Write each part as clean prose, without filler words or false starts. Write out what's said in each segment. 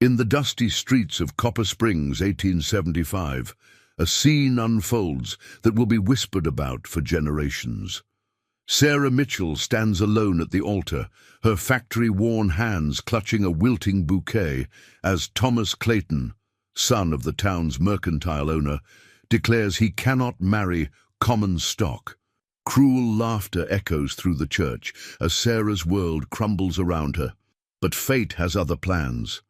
In the dusty streets of Copper Springs, 1875, a scene unfolds that will be whispered about for generations. Sarah Mitchell stands alone at the altar, her factory-worn hands clutching a wilting bouquet, as Thomas Clayton, son of the town's mercantile owner, declares he cannot marry common stock. Cruel laughter echoes through the church as Sarah's world crumbles around her. But fate has other plans.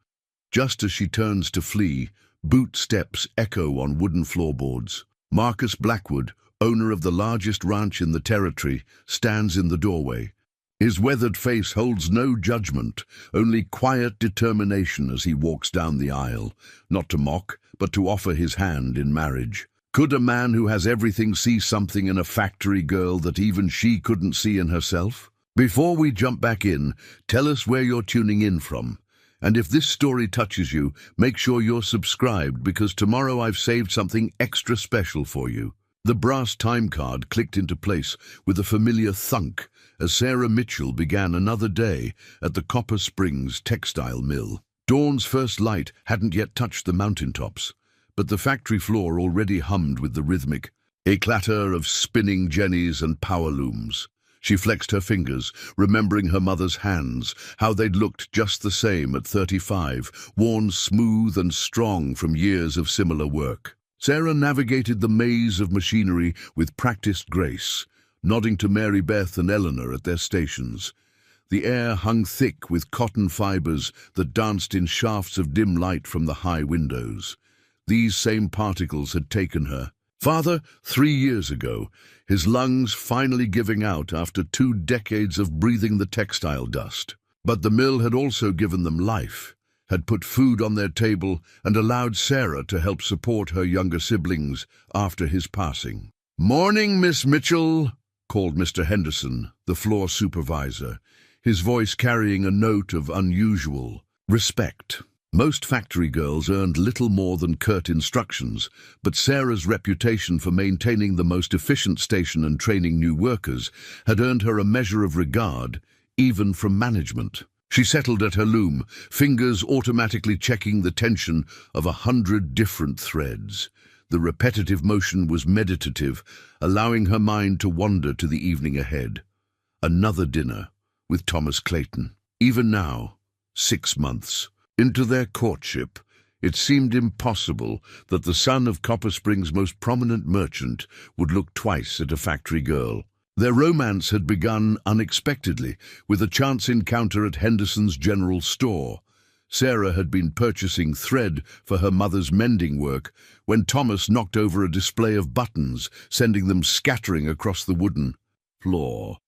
Just as she turns to flee, boot steps echo on wooden floorboards. Marcus Blackwood, owner of the largest ranch in the territory, stands in the doorway. His weathered face holds no judgment, only quiet determination as he walks down the aisle, not to mock, but to offer his hand in marriage. Could a man who has everything see something in a factory girl that even she couldn't see in herself? Before we jump back in, tell us where you're tuning in from. And if this story touches you, make sure you're subscribed, because tomorrow I've saved something extra special for you. The brass time card clicked into place with a familiar thunk as Sarah Mitchell began another day at the Copper Springs textile mill. Dawn's first light hadn't yet touched the mountaintops, but the factory floor already hummed with the rhythmic clatter of spinning jennies and power looms. She flexed her fingers, remembering her mother's hands, how they'd looked just the same at 35, worn smooth and strong from years of similar work. Sarah navigated the maze of machinery with practiced grace, nodding to Mary Beth and Eleanor at their stations. The air hung thick with cotton fibers that danced in shafts of dim light from the high windows. These same particles had taken her father 3 years ago, his lungs finally giving out after 2 decades of breathing the textile dust. But the mill had also given them life, had put food on their table, and allowed Sarah to help support her younger siblings after his passing. "Morning, Miss Mitchell," called Mr. Henderson, the floor supervisor, his voice carrying a note of unusual respect. Most factory girls earned little more than curt instructions, but Sarah's reputation for maintaining the most efficient station and training new workers had earned her a measure of regard, even from management. She settled at her loom, fingers automatically checking the tension of 100 different threads. The repetitive motion was meditative, allowing her mind to wander to the evening ahead. Another dinner with Thomas Clayton. Even now, 6 months into their courtship, it seemed impossible that the son of Copper Springs' most prominent merchant would look twice at a factory girl. Their romance had begun unexpectedly, with a chance encounter at Henderson's general store. Sarah had been purchasing thread for her mother's mending work when Thomas knocked over a display of buttons, sending them scattering across the wooden floor.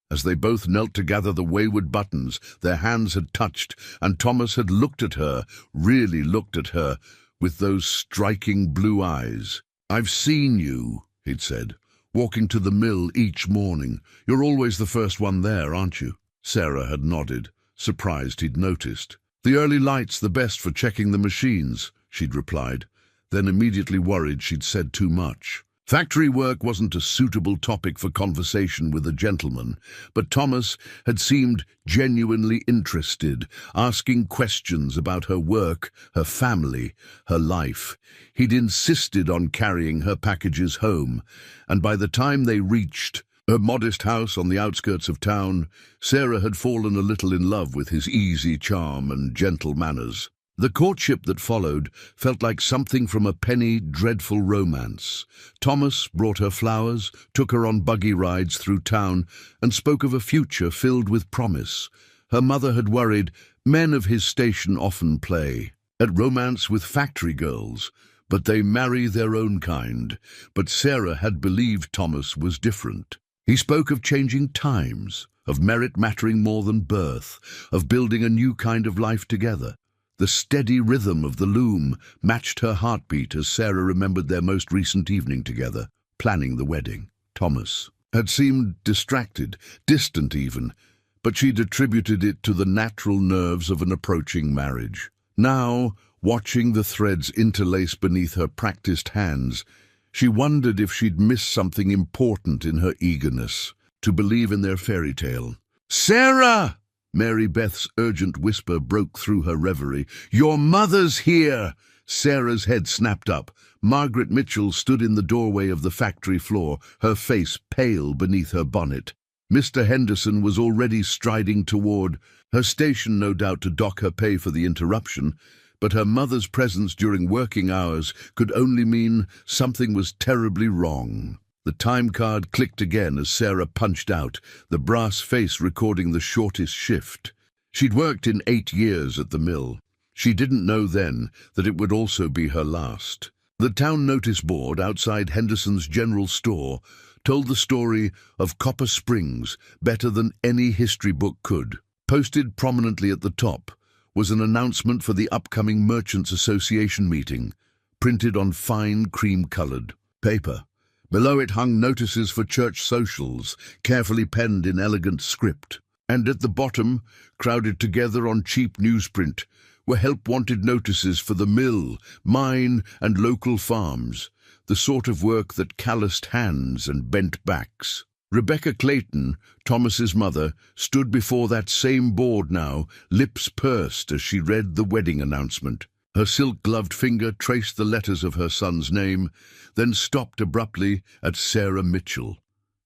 As they both knelt to gather the wayward buttons, their hands had touched, and Thomas had looked at her, really looked at her, with those striking blue eyes. "I've seen you," he'd said, "walking to the mill each morning. You're always the first one there, aren't you?" Sarah had nodded, surprised he'd noticed. "The early light's the best for checking the machines," she'd replied, then immediately worried she'd said too much. Factory work wasn't a suitable topic for conversation with a gentleman, but Thomas had seemed genuinely interested, asking questions about her work, her family, her life. He'd insisted on carrying her packages home, and by the time they reached her modest house on the outskirts of town, Sarah had fallen a little in love with his easy charm and gentle manners. The courtship that followed felt like something from a penny dreadful romance. Thomas brought her flowers, took her on buggy rides through town, and spoke of a future filled with promise. Her mother had worried, men of his station often play at romance with factory girls, but they marry their own kind. But Sarah had believed Thomas was different. He spoke of changing times, of merit mattering more than birth, of building a new kind of life together. The steady rhythm of the loom matched her heartbeat as Sarah remembered their most recent evening together, planning the wedding. Thomas had seemed distracted, distant even, but she'd attributed it to the natural nerves of an approaching marriage. Now, watching the threads interlace beneath her practiced hands, she wondered if she'd missed something important in her eagerness to believe in their fairy tale. "Sarah!" Mary Beth's urgent whisper broke through her reverie. "Your mother's here!" Sarah's head snapped up. Margaret Mitchell stood in the doorway of the factory floor, her face pale beneath her bonnet. Mr. Henderson was already striding toward her station, no doubt to dock her pay for the interruption, but her mother's presence during working hours could only mean something was terribly wrong. The time card clicked again as Sarah punched out, the brass face recording the shortest shift. She'd worked in 8 years at the mill. She didn't know then that it would also be her last. The town notice board outside Henderson's general store told the story of Copper Springs better than any history book could. Posted prominently at the top was an announcement for the upcoming Merchants Association meeting, printed on fine cream-colored paper. Below it hung notices for church socials, carefully penned in elegant script. And at the bottom, crowded together on cheap newsprint, were help-wanted notices for the mill, mine, and local farms, the sort of work that calloused hands and bent backs. Rebecca Clayton, Thomas's mother, stood before that same board now, lips pursed as she read the wedding announcement. Her silk-gloved finger traced the letters of her son's name, then stopped abruptly at Sarah Mitchell.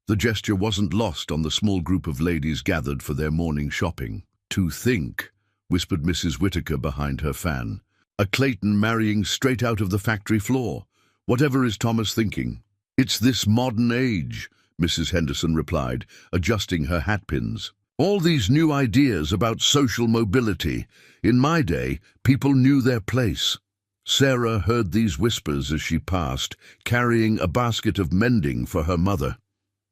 The gesture wasn't lost on the small group of ladies gathered for their morning shopping. "To think," whispered Mrs. Whitaker behind her fan, "a Clayton marrying straight out of the factory floor. Whatever is Thomas thinking?" "It's this modern age," Mrs. Henderson replied, adjusting her hatpins. "All these new ideas about social mobility. In my day, people knew their place." Sarah heard these whispers as she passed, carrying a basket of mending for her mother.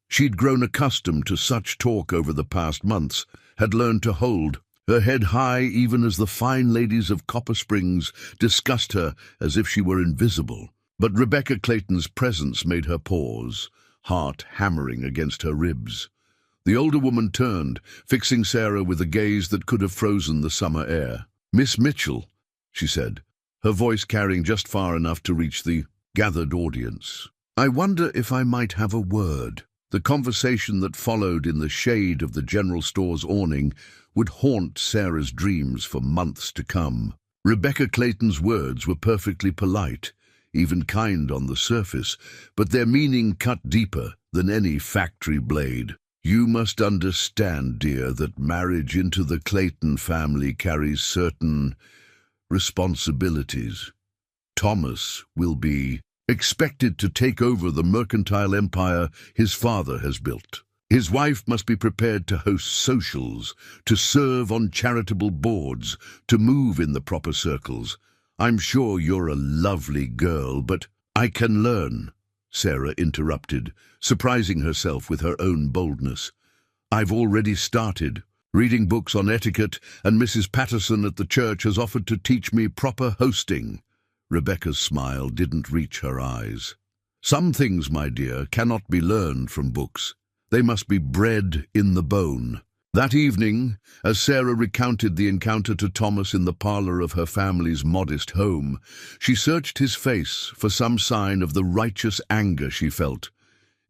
She'd grown accustomed to such talk over the past months, had learned to hold her head high even as the fine ladies of Copper Springs discussed her as if she were invisible. But Rebecca Clayton's presence made her pause, heart hammering against her ribs. The older woman turned, fixing Sarah with a gaze that could have frozen the summer air. "Miss Mitchell," she said, her voice carrying just far enough to reach the gathered audience. "I wonder if I might have a word." The conversation that followed in the shade of the general store's awning would haunt Sarah's dreams for months to come. Rebecca Clayton's words were perfectly polite, even kind on the surface, but their meaning cut deeper than any factory blade. "You must understand, dear, that marriage into the Clayton family carries certain responsibilities. Thomas will be expected to take over the mercantile empire his father has built. His wife must be prepared to host socials, to serve on charitable boards, to move in the proper circles. I'm sure you're a lovely girl, but—" "I can learn," Sarah interrupted, surprising herself with her own boldness. "I've already started. Reading books on etiquette, and Mrs. Patterson at the church has offered to teach me proper hosting." Rebecca's smile didn't reach her eyes. "Some things, my dear, cannot be learned from books. They must be bred in the bone." That evening, as Sarah recounted the encounter to Thomas in the parlor of her family's modest home, she searched his face for some sign of the righteous anger she felt.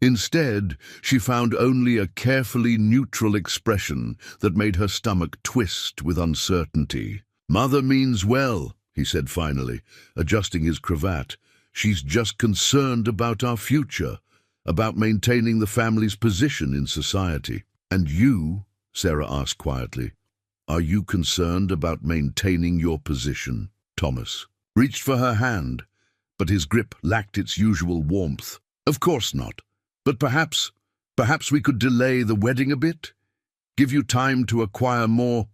Instead, she found only a carefully neutral expression that made her stomach twist with uncertainty. "Mother means well," he said finally, adjusting his cravat. "She's just concerned about our future, about maintaining the family's position in society." "And you?" Sarah asked quietly. "Are you concerned about maintaining your position?" Thomas reached for her hand, but his grip lacked its usual warmth. "Of course not. But perhaps we could delay the wedding a bit? Give you time to acquire more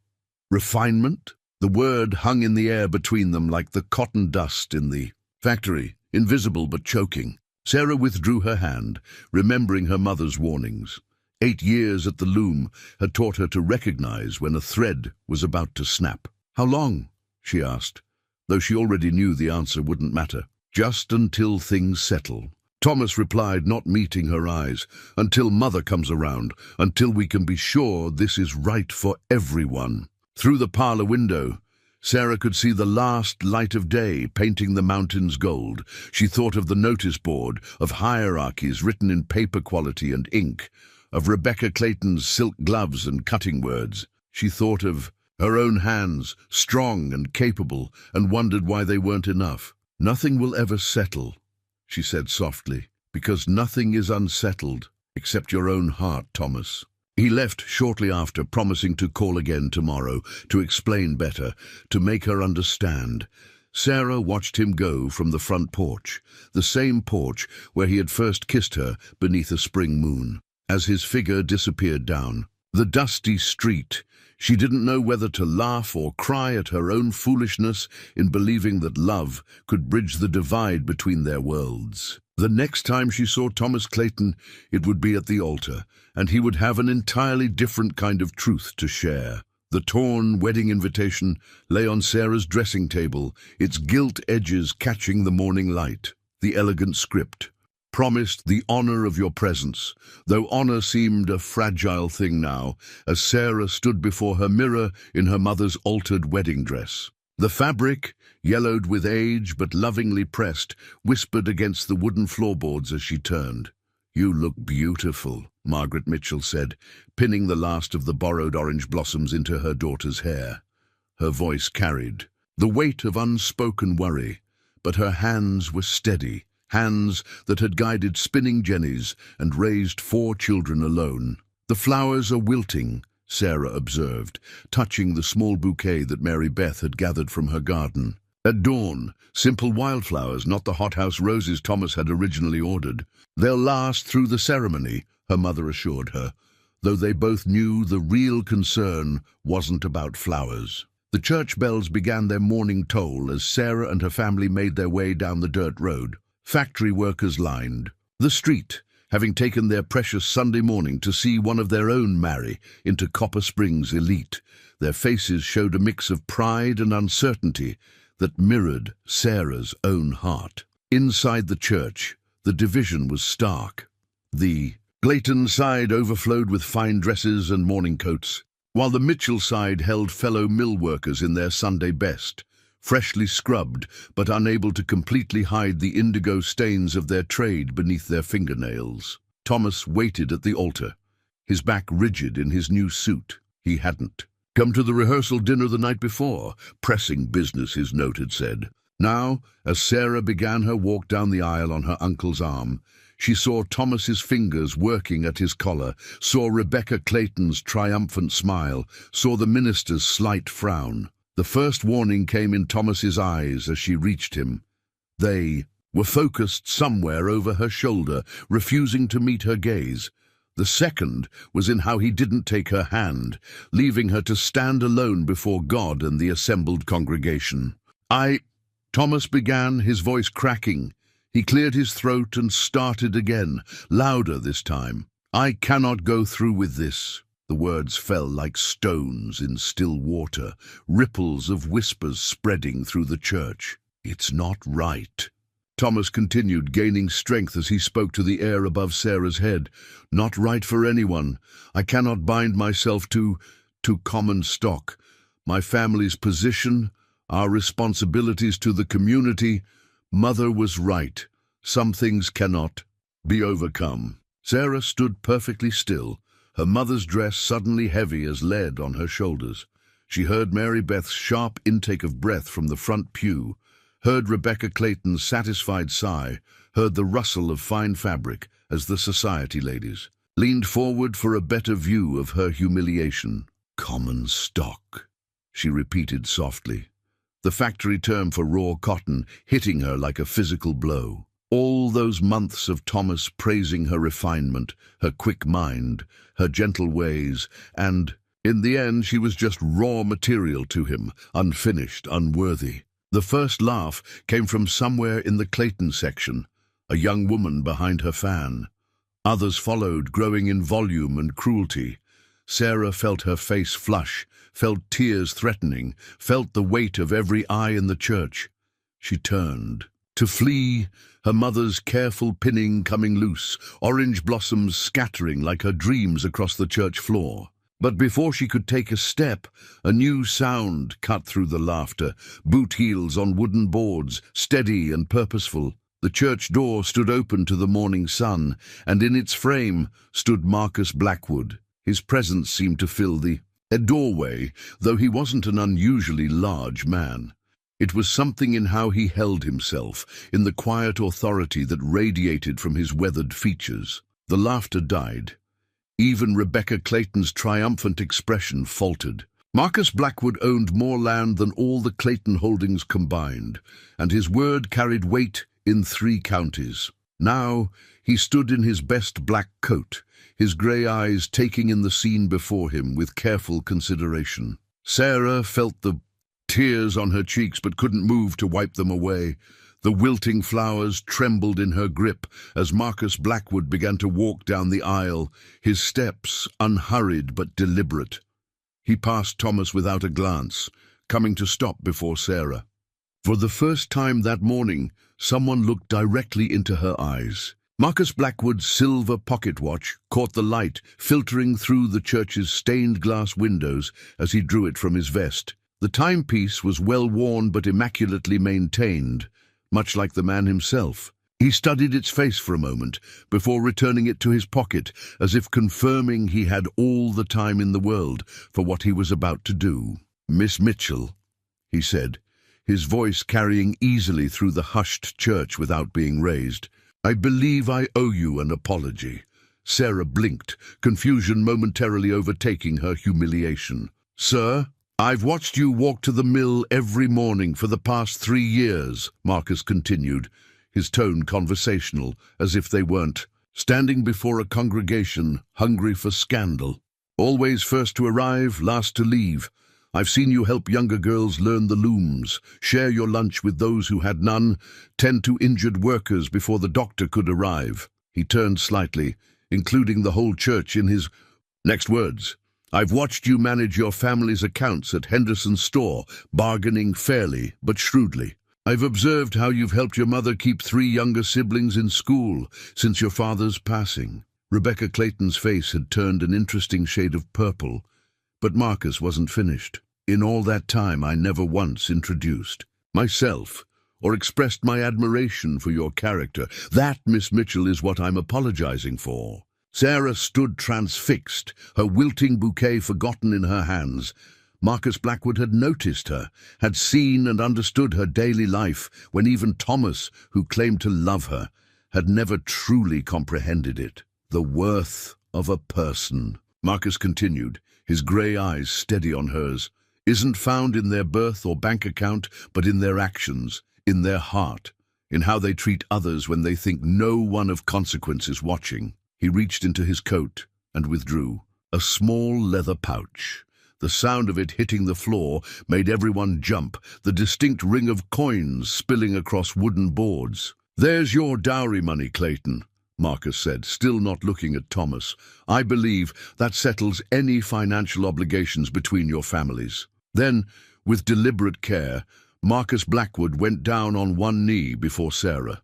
refinement?" The word hung in the air between them like the cotton dust in the factory, invisible but choking. Sarah withdrew her hand, remembering her mother's warnings. 8 years at the loom had taught her to recognize when a thread was about to snap. "How long?" she asked, though she already knew the answer wouldn't matter. "Just until things settle," Thomas replied, not meeting her eyes. "Until Mother comes around, until we can be sure this is right for everyone." Through the parlor window, Sarah could see the last light of day painting the mountains gold. She thought of the notice board, of hierarchies written in paper quality and ink, of Rebecca Clayton's silk gloves and cutting words. She thought of her own hands, strong and capable, and wondered why they weren't enough. "Nothing will ever settle," she said softly, "because nothing is unsettled except your own heart, Thomas." He left shortly after, promising to call again tomorrow, to explain better, to make her understand. Sarah watched him go from the front porch, the same porch where he had first kissed her beneath a spring moon. As his figure disappeared down the dusty street, she didn't know whether to laugh or cry at her own foolishness in believing that love could bridge the divide between their worlds. The next time she saw Thomas Clayton, it would be at the altar, and he would have an entirely different kind of truth to share. The torn wedding invitation lay on Sarah's dressing table, its gilt edges catching the morning light. The elegant script promised the honor of your presence, though honor seemed a fragile thing now, as Sarah stood before her mirror in her mother's altered wedding dress. The fabric, yellowed with age but lovingly pressed, whispered against the wooden floorboards as she turned. "You look beautiful," Margaret Mitchell said, pinning the last of the borrowed orange blossoms into her daughter's hair. Her voice carried the weight of unspoken worry, but her hands were steady, hands that had guided spinning jennies and raised 4 children alone. "The flowers are wilting," Sarah observed, touching the small bouquet that Mary Beth had gathered from her garden. "At dawn, simple wildflowers, not the hothouse roses Thomas had originally ordered. They'll last through the ceremony," her mother assured her, though they both knew the real concern wasn't about flowers. The church bells began their morning toll as Sarah and her family made their way down the dirt road. Factory workers lined the street, having taken their precious Sunday morning to see one of their own marry into Copper Springs elite. Their faces showed a mix of pride and uncertainty that mirrored Sarah's own heart. Inside the church, the division was stark. The Clayton side overflowed with fine dresses and morning coats, while the Mitchell side held fellow mill workers in their Sunday best, freshly scrubbed but unable to completely hide the indigo stains of their trade beneath their fingernails. Thomas waited at the altar, his back rigid in his new suit. He hadn't come to the rehearsal dinner the night before. Pressing business, his note had said. Now, as Sarah began her walk down the aisle on her uncle's arm, she saw Thomas's fingers working at his collar, saw Rebecca Clayton's triumphant smile, saw the minister's slight frown. The first warning came in Thomas's eyes as she reached him. They were focused somewhere over her shoulder, refusing to meet her gaze. The second was in how he didn't take her hand, leaving her to stand alone before God and the assembled congregation. Thomas began, his voice cracking. He cleared his throat and started again, louder this time. "I cannot go through with this." The words fell like stones in still water, ripples of whispers spreading through the church. "It's not right." Thomas continued, gaining strength as he spoke to the air above Sarah's head. "Not right for anyone. I cannot bind myself to common stock. My family's position, our responsibilities to the community. Mother was right. Some things cannot be overcome." Sarah stood perfectly still, her mother's dress suddenly heavy as lead on her shoulders. She heard Mary Beth's sharp intake of breath from the front pew, heard Rebecca Clayton's satisfied sigh, heard the rustle of fine fabric as the society ladies leaned forward for a better view of her humiliation. "Common stock," she repeated softly, the factory term for raw cotton hitting her like a physical blow. All those months of Thomas praising her refinement, her quick mind, her gentle ways, and in the end she was just raw material to him, unfinished, unworthy. The first laugh came from somewhere in the Clayton section, a young woman behind her fan. Others followed, growing in volume and cruelty. Sarah felt her face flush, felt tears threatening, felt the weight of every eye in the church. She turned to flee, her mother's careful pinning coming loose, orange blossoms scattering like her dreams across the church floor. But before she could take a step, a new sound cut through the laughter, boot heels on wooden boards, steady and purposeful. The church door stood open to the morning sun, and in its frame stood Marcus Blackwood. His presence seemed to fill the A doorway, though he wasn't an unusually large man. It was something in how he held himself, in the quiet authority that radiated from his weathered features. The laughter died. Even Rebecca Clayton's triumphant expression faltered. Marcus Blackwood owned more land than all the Clayton holdings combined, and his word carried weight in 3 counties. Now he stood in his best black coat, his grey eyes taking in the scene before him with careful consideration. Sarah felt the tears on her cheeks but couldn't move to wipe them away. The wilting flowers trembled in her grip as Marcus Blackwood began to walk down the aisle, his steps unhurried but deliberate. He passed Thomas without a glance, coming to stop before Sarah. For the first time that morning, someone looked directly into her eyes. Marcus Blackwood's silver pocket watch caught the light filtering through the church's stained glass windows as he drew it from his vest. The timepiece was well worn but immaculately maintained, much like the man himself. He studied its face for a moment before returning it to his pocket, as if confirming he had all the time in the world for what he was about to do. "Miss Mitchell," he said, his voice carrying easily through the hushed church without being raised, "I believe I owe you an apology." Sarah blinked, confusion momentarily overtaking her humiliation. "Sir, I've watched you walk to the mill every morning for the past 3 years, Marcus continued, his tone conversational, as if they weren't. Standing before a congregation hungry for scandal. Always first to arrive, last to leave. I've seen you help younger girls learn the looms, share your lunch with those who had none, tend to injured workers before the doctor could arrive. He turned slightly, including the whole church in his next words. I've watched you manage your family's accounts at Henderson's store, bargaining fairly but shrewdly. I've observed how you've helped your mother keep 3 younger siblings in school since your father's passing. Rebecca Clayton's face had turned an interesting shade of purple, but Marcus wasn't finished. In all that time, I never once introduced myself or expressed my admiration for your character. That, Miss Mitchell, is what I'm apologizing for. Sarah stood transfixed, her wilting bouquet forgotten in her hands. Marcus Blackwood had noticed her, had seen and understood her daily life when even Thomas, who claimed to love her, had never truly comprehended it. The worth of a person, Marcus continued, his grey eyes steady on hers, isn't found in their birth or bank account, but in their actions, in their heart, in how they treat others when they think no one of consequence is watching. He reached into his coat and withdrew. A small leather pouch. The sound of it hitting the floor made everyone jump, the distinct ring of coins spilling across wooden boards. "There's your dowry money, Clayton," Marcus said, still not looking at Thomas. "I believe that settles any financial obligations between your families." Then, with deliberate care, Marcus Blackwood went down on one knee before Sarah.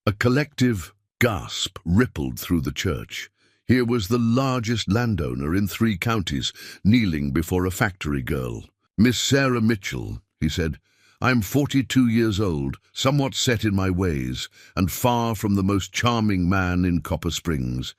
A collective gasp rippled through the church. Here was the largest landowner in 3 counties, kneeling before a factory girl. "Miss Sarah Mitchell," he said, "I'm 42 years old, somewhat set in my ways, and far from the most charming man in Copper Springs.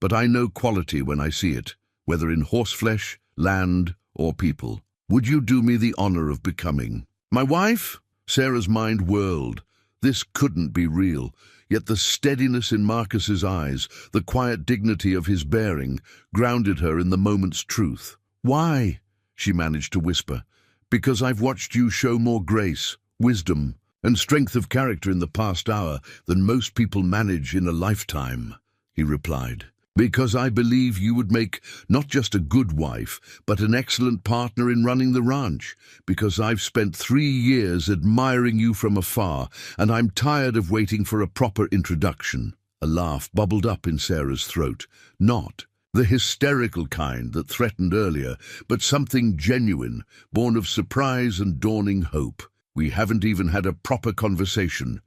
But I know quality when I see it, whether in horseflesh, land, or people. Would you do me the honor of becoming my wife?" Sarah's mind whirled. This couldn't be real. Yet the steadiness in Marcus's eyes, the quiet dignity of his bearing, grounded her in the moment's truth. "Why?" she managed to whisper. "Because I've watched you show more grace, wisdom, and strength of character in the past hour than most people manage in a lifetime," he replied. "Because I believe you would make not just a good wife, but an excellent partner in running the ranch. Because I've spent 3 years admiring you from afar, and I'm tired of waiting for a proper introduction." A laugh bubbled up in Sarah's throat. Not the hysterical kind that threatened earlier, but something genuine, born of surprise and dawning hope. "We haven't even had a proper conversation,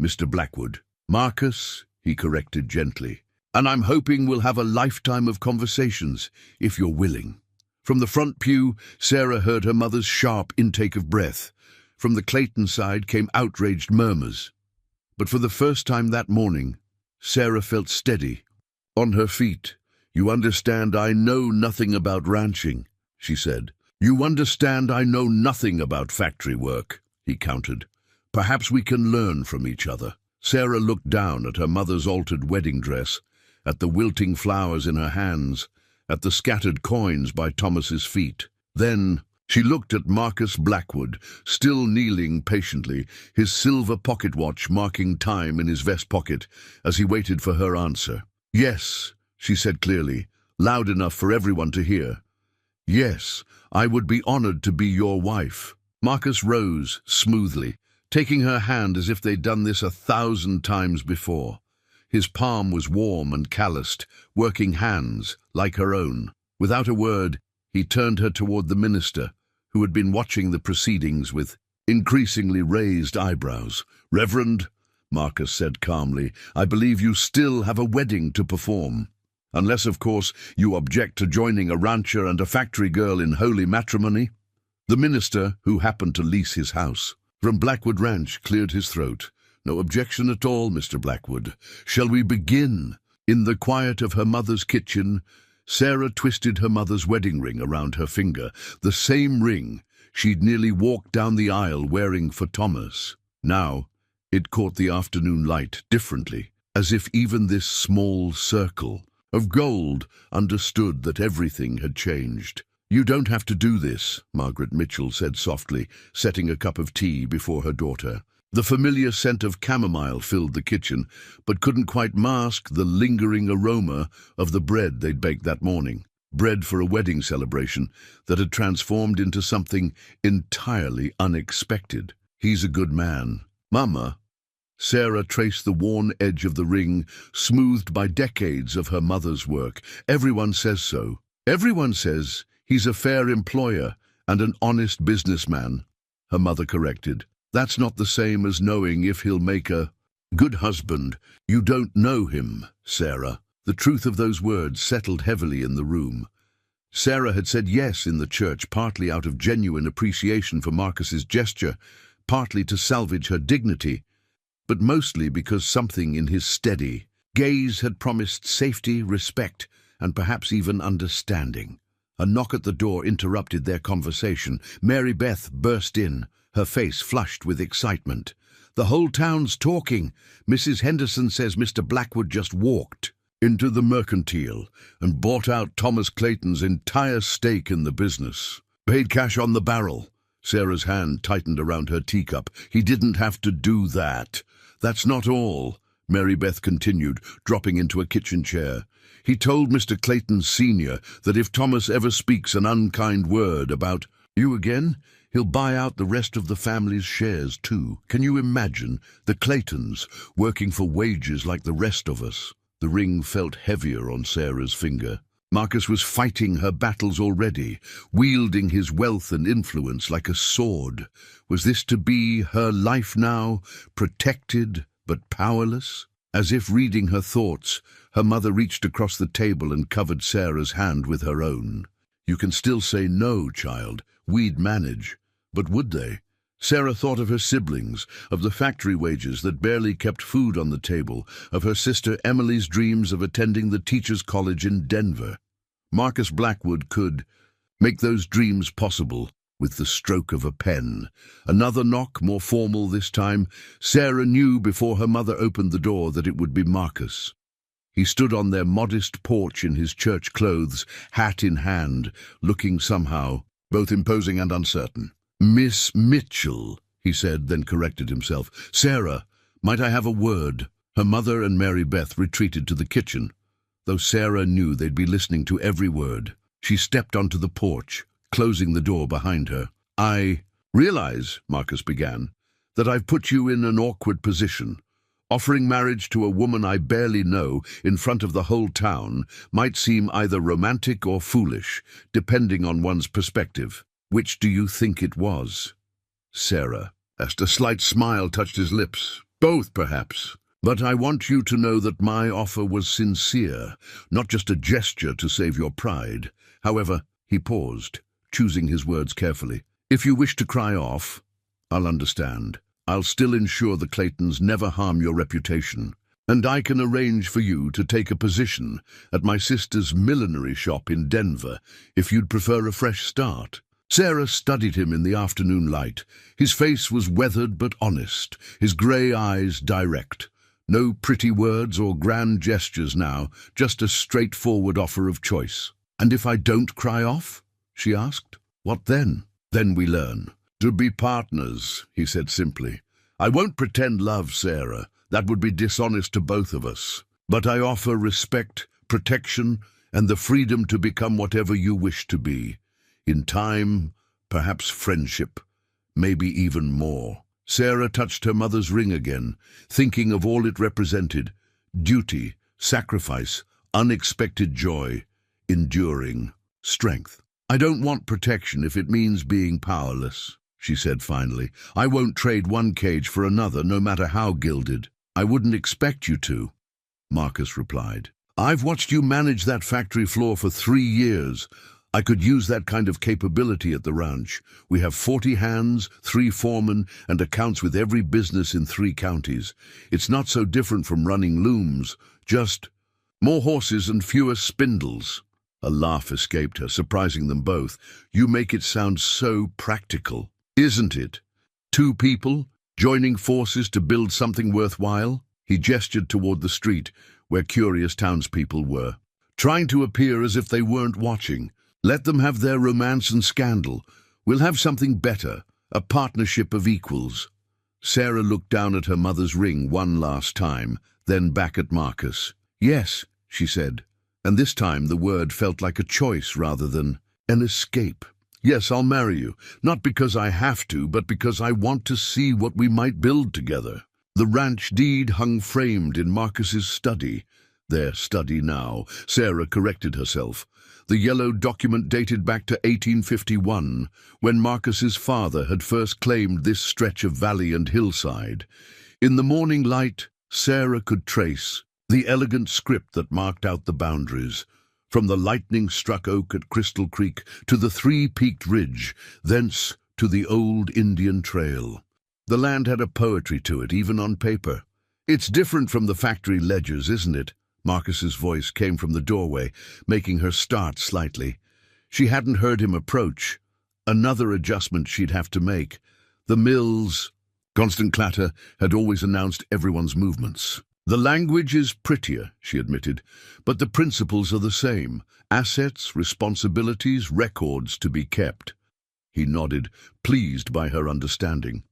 Mr. Blackwood." "Marcus," he corrected gently. "And I'm hoping we'll have a lifetime of conversations, if you're willing." From the front pew, Sarah heard her mother's sharp intake of breath. From the Clayton side came outraged murmurs. But for the first time that morning, Sarah felt steady, on her feet. "You understand, I know nothing about ranching," she said. You understand I know nothing about factory work, he countered. Perhaps we can learn from each other. Sarah looked down at her mother's altered wedding dress, at the wilting flowers in her hands, at the scattered coins by Thomas's feet. Then she looked at Marcus Blackwood, still kneeling patiently, his silver pocket watch marking time in his vest pocket, as he waited for her answer. Yes, she said clearly, loud enough for everyone to hear. Yes, I would be honored to be your wife. Marcus rose smoothly, taking her hand as if they'd done this 1,000 times before. His palm was warm and calloused, working hands like her own. Without a word, he turned her toward the minister, who had been watching the proceedings with increasingly raised eyebrows. Reverend, Marcus said calmly, I believe you still have a wedding to perform. Unless, of course, you object to joining a rancher and a factory girl in holy matrimony. The minister, who happened to lease his house from Blackwood Ranch, cleared his throat. No objection at all, Mr. Blackwood. Shall we begin? In the quiet of her mother's kitchen, Sarah twisted her mother's wedding ring around her finger, the same ring she'd nearly walked down the aisle wearing for Thomas. Now, it caught the afternoon light differently, as if even this small circle of gold understood that everything had changed. You don't have to do this, Margaret Mitchell said softly, setting a cup of tea before her daughter. The familiar scent of chamomile filled the kitchen, but couldn't quite mask the lingering aroma of the bread they'd baked that morning. Bread for a wedding celebration that had transformed into something entirely unexpected. He's a good man. Mama. Sarah traced the worn edge of the ring, smoothed by decades of her mother's work. Everyone says so. Everyone says he's a fair employer and an honest businessman, her mother corrected. That's not the same as knowing if he'll make a good husband. You don't know him, Sarah. The truth of those words settled heavily in the room. Sarah had said yes in the church, partly out of genuine appreciation for Marcus's gesture, partly to salvage her dignity, but mostly because something in his steady gaze had promised safety, respect, and perhaps even understanding. A knock at the door interrupted their conversation. Mary Beth burst in, her face flushed with excitement. The whole town's talking. Mrs. Henderson says Mr. Blackwood just walked into the mercantile and bought out Thomas Clayton's entire stake in the business. Paid cash on the barrel. Sarah's hand tightened around her teacup. He didn't have to do that. That's not all, Mary Beth continued, dropping into a kitchen chair. He told Mr. Clayton Sr. that if Thomas ever speaks an unkind word about you again, he'll buy out the rest of the family's shares too. Can you imagine the Claytons working for wages like the rest of us? The ring felt heavier on Sarah's finger. Marcus was fighting her battles already, wielding his wealth and influence like a sword. Was this to be her life now, protected but powerless? As if reading her thoughts, her mother reached across the table and covered Sarah's hand with her own. You can still say no, child. We'd manage. But would they? Sarah thought of her siblings, of the factory wages that barely kept food on the table, of her sister Emily's dreams of attending the teachers' college in Denver. Marcus Blackwood could make those dreams possible with the stroke of a pen. Another knock, more formal this time. Sarah knew before her mother opened the door that it would be Marcus. He stood on their modest porch in his church clothes, hat in hand, looking somehow both imposing and uncertain. Miss Mitchell, he said, then corrected himself. Sarah, might I have a word? Her mother and Mary Beth retreated to the kitchen, though Sarah knew they'd be listening to every word. She stepped onto the porch, closing the door behind her. I realize, Marcus began, that I've put you in an awkward position. Offering marriage to a woman I barely know in front of the whole town might seem either romantic or foolish, depending on one's perspective. Which do you think it was? Sarah asked. A slight smile touched his lips. Both, perhaps. But I want you to know that my offer was sincere, not just a gesture to save your pride. However, he paused, choosing his words carefully. If you wish to cry off, I'll understand. I'll still ensure the Claytons never harm your reputation. And I can arrange for you to take a position at my sister's millinery shop in Denver if you'd prefer a fresh start. Sarah studied him in the afternoon light. His face was weathered but honest, his grey eyes direct. No pretty words or grand gestures now, just a straightforward offer of choice. "And if I don't cry off?" she asked. "What then?" "Then we learn to be partners," he said simply. "I won't pretend love, Sarah. That would be dishonest to both of us. But I offer respect, protection, and the freedom to become whatever you wish to be. In time, perhaps friendship, maybe even more." Sarah touched her mother's ring again, thinking of all it represented: duty, sacrifice, unexpected joy, enduring strength. "I don't want protection if it means being powerless," she said finally. "I won't trade one cage for another, no matter how gilded." "I wouldn't expect you to," Marcus replied. "I've watched you manage that factory floor for 3 years. I could use that kind of capability at the ranch. We have 40 hands, 3 foremen, and accounts with every business in 3 counties. It's not so different from running looms, just more horses and fewer spindles." A laugh escaped her, surprising them both. "You make it sound so practical." "Isn't it? 2 people, joining forces to build something worthwhile?" He gestured toward the street, where curious townspeople were, trying to appear as if they weren't watching. "Let them have their romance and scandal. We'll have something better, a partnership of equals." Sarah looked down at her mother's ring one last time, then back at Marcus. "Yes," she said, and this time the word felt like a choice rather than an escape. "Yes, I'll marry you, not because I have to, but because I want to see what we might build together." The ranch deed hung framed in Marcus's study. Their study now. Sarah corrected herself. The yellow document dated back to 1851, when Marcus's father had first claimed this stretch of valley and hillside. In the morning light, Sarah could trace the elegant script that marked out the boundaries, from the lightning-struck oak at Crystal Creek to the 3-peaked ridge, thence to the old Indian Trail. The land had a poetry to it, even on paper. "It's different from the factory ledgers, isn't it?" Marcus's voice came from the doorway, making her start slightly. She hadn't heard him approach. Another adjustment she'd have to make. The mill's constant clatter had always announced everyone's movements. "The language is prettier," she admitted, "but the principles are the same. Assets, responsibilities, records to be kept." He nodded, pleased by her understanding.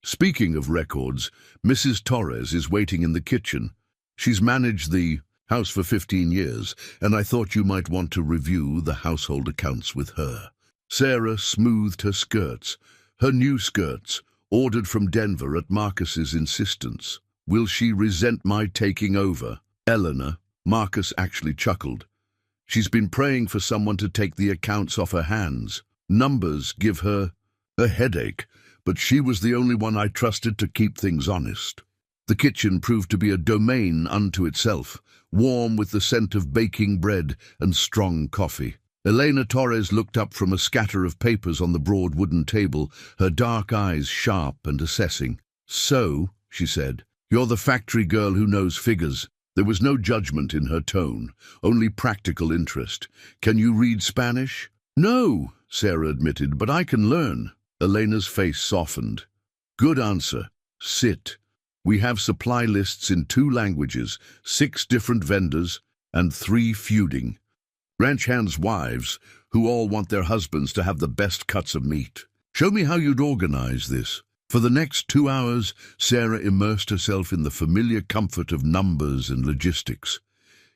"Speaking of records, Mrs. Torres is waiting in the kitchen. She's managed the house for 15 years, and I thought you might want to review the household accounts with her." Sarah smoothed her skirts, her new skirts, ordered from Denver at Marcus's insistence. "Will she resent my taking over?" "Eleanor," Marcus actually chuckled. "She's been praying for someone to take the accounts off her hands. Numbers give her a headache, but she was the only one I trusted to keep things honest." The kitchen proved to be a domain unto itself, warm with the scent of baking bread and strong coffee. Elena Torres looked up from a scatter of papers on the broad wooden table, her dark eyes sharp and assessing. "So," she said, "you're the factory girl who knows figures." There was no judgment in her tone, only practical interest. "Can you read Spanish?" "No," Sarah admitted, "but I can learn." Elena's face softened. "Good answer. Sit. We have supply lists in 2 languages, 6 different vendors, and 3 feuding. Ranch hands' wives, who all want their husbands to have the best cuts of meat. Show me how you'd organize this." For the next 2 hours, Sarah immersed herself in the familiar comfort of numbers and logistics.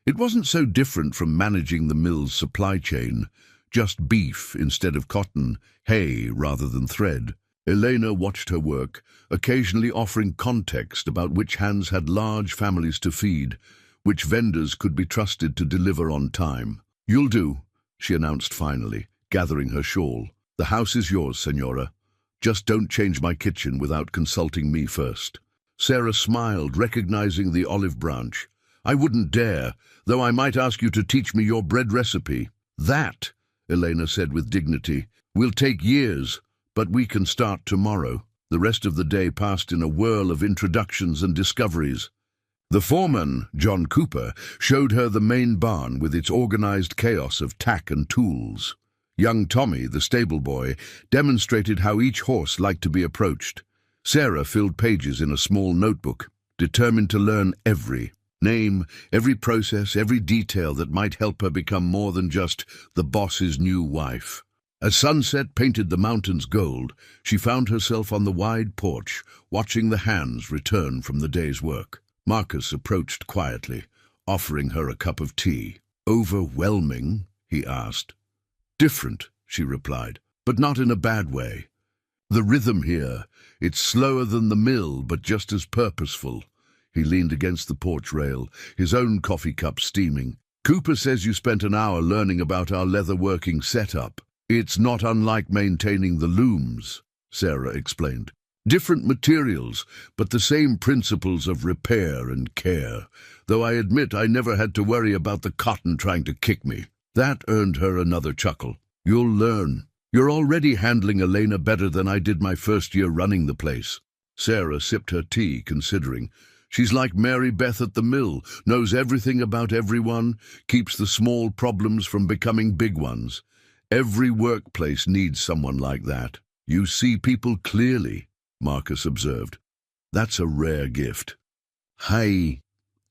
It wasn't so different from managing the mill's supply chain, just beef instead of cotton, hay rather than thread. Elena watched her work, occasionally offering context about which hands had large families to feed, which vendors could be trusted to deliver on time. "You'll do," she announced finally, gathering her shawl. "The house is yours, Senora. Just don't change my kitchen without consulting me first." Sarah smiled, recognizing the olive branch. "I wouldn't dare, though I might ask you to teach me your bread recipe." "That," Elena said with dignity, "will take years, but we can start tomorrow." The rest of the day passed in a whirl of introductions and discoveries. The foreman, John Cooper, showed her the main barn with its organized chaos of tack and tools. Young Tommy, the stable boy, demonstrated how each horse liked to be approached. Sarah filled pages in a small notebook, determined to learn every name, every process, every detail that might help her become more than just the boss's new wife. As sunset painted the mountains gold, she found herself on the wide porch, watching the hands return from the day's work. Marcus approached quietly, offering her a cup of tea. "Overwhelming?" he asked. "Different," she replied, "but not in a bad way. The rhythm here, it's slower than the mill, but just as purposeful." He leaned against the porch rail, his own coffee cup steaming. "Cooper says you spent an hour learning about our leather-working setup. It's not unlike maintaining the looms," Sarah explained. "Different materials, but the same principles of repair and care, though I admit I never had to worry about the cotton trying to kick me." That earned her another chuckle. "You'll learn. You're already handling Elena better than I did my first year running the place." Sarah sipped her tea, considering. "She's like Mary Beth at the mill, knows everything about everyone, keeps the small problems from becoming big ones. Every workplace needs someone like that." "You see people clearly," Marcus observed. "That's a rare gift." "Hey,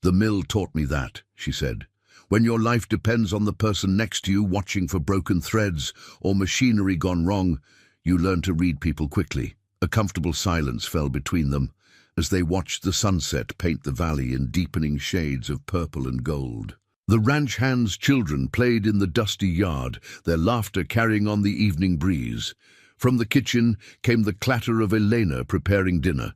the mill taught me that," she said. "When your life depends on the person next to you watching for broken threads or machinery gone wrong, you learn to read people quickly." A comfortable silence fell between them as they watched the sunset paint the valley in deepening shades of purple and gold. The ranch hands' children played in the dusty yard, their laughter carrying on the evening breeze. From the kitchen came the clatter of Elena preparing dinner,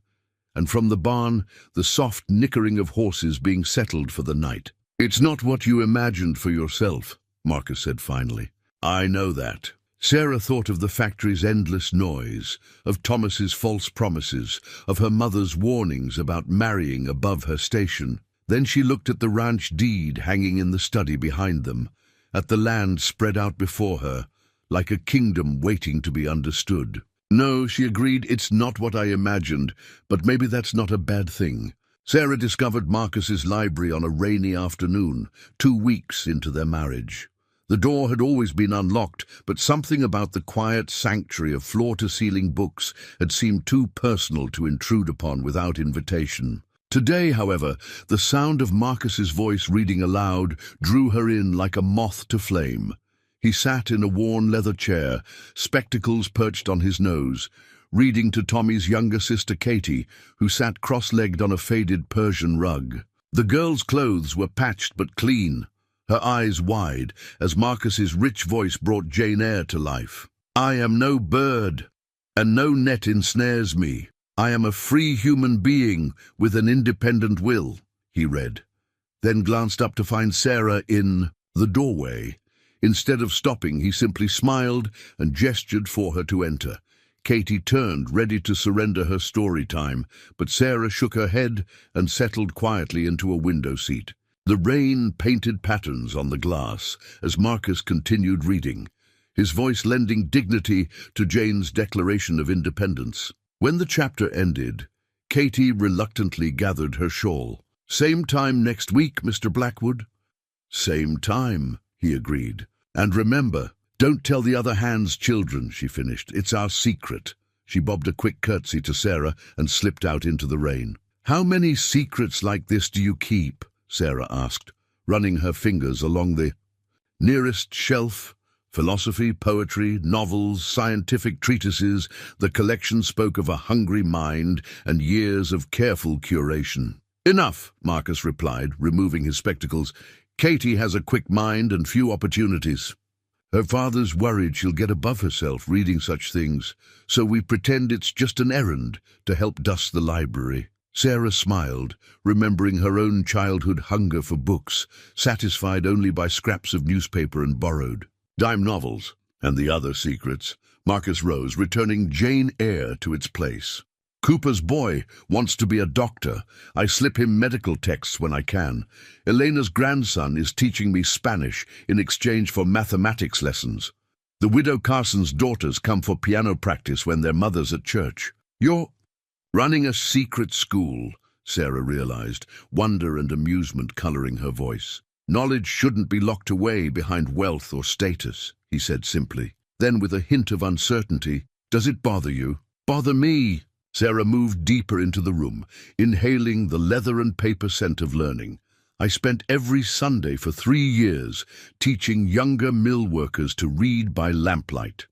and from the barn the soft nickering of horses being settled for the night. "It's not what you imagined for yourself," Marcus said finally. "I know that." Sarah thought of the factory's endless noise, of Thomas's false promises, of her mother's warnings about marrying above her station. Then she looked at the ranch deed hanging in the study behind them, at the land spread out before her, like a kingdom waiting to be understood. "No," she agreed, "it's not what I imagined, but maybe that's not a bad thing." Sarah discovered Marcus's library on a rainy afternoon, 2 weeks into their marriage. The door had always been unlocked, but something about the quiet sanctuary of floor-to-ceiling books had seemed too personal to intrude upon without invitation. Today, however, the sound of Marcus's voice reading aloud drew her in like a moth to flame. He sat in a worn leather chair, spectacles perched on his nose, reading to Tommy's younger sister Katie, who sat cross-legged on a faded Persian rug. The girl's clothes were patched but clean, her eyes wide, as Marcus's rich voice brought Jane Eyre to life. "I am no bird, and no net ensnares me. I am a free human being with an independent will," he read, then glanced up to find Sarah in the doorway. Instead of stopping, he simply smiled and gestured for her to enter. Katie turned, ready to surrender her story time, but Sarah shook her head and settled quietly into a window seat. The rain painted patterns on the glass as Marcus continued reading, his voice lending dignity to Jane's declaration of independence. When the chapter ended, Katie reluctantly gathered her shawl. "Same time next week, Mr. Blackwood?" "Same time," he agreed. "And remember, don't tell the other hands' children," she finished. "It's our secret." She bobbed a quick curtsy to Sarah and slipped out into the rain. "How many secrets like this do you keep?" Sarah asked, running her fingers along the nearest shelf. Philosophy, poetry, novels, scientific treatises, the collection spoke of a hungry mind and years of careful curation. "Enough," Marcus replied, removing his spectacles. "Katie has a quick mind and few opportunities. Her father's worried she'll get above herself reading such things, so we pretend it's just an errand to help dust the library." Sarah smiled, remembering her own childhood hunger for books, satisfied only by scraps of newspaper and borrowed dime novels. "And the other secrets." Marcus rose, returning Jane Eyre to its place. "Cooper's boy wants to be a doctor. I slip him medical texts when I can. Elena's grandson is teaching me Spanish in exchange for mathematics lessons. The widow Carson's daughters come for piano practice when their mother's at church." "You're running a secret school," Sarah realized, wonder and amusement coloring her voice. Knowledge shouldn't be locked away behind wealth or status, he said simply. Then with a hint of uncertainty, does it bother you? Bother me? Sarah moved deeper into the room, inhaling the leather and paper scent of learning. I spent every Sunday for 3 years teaching younger mill workers to read by lamplight.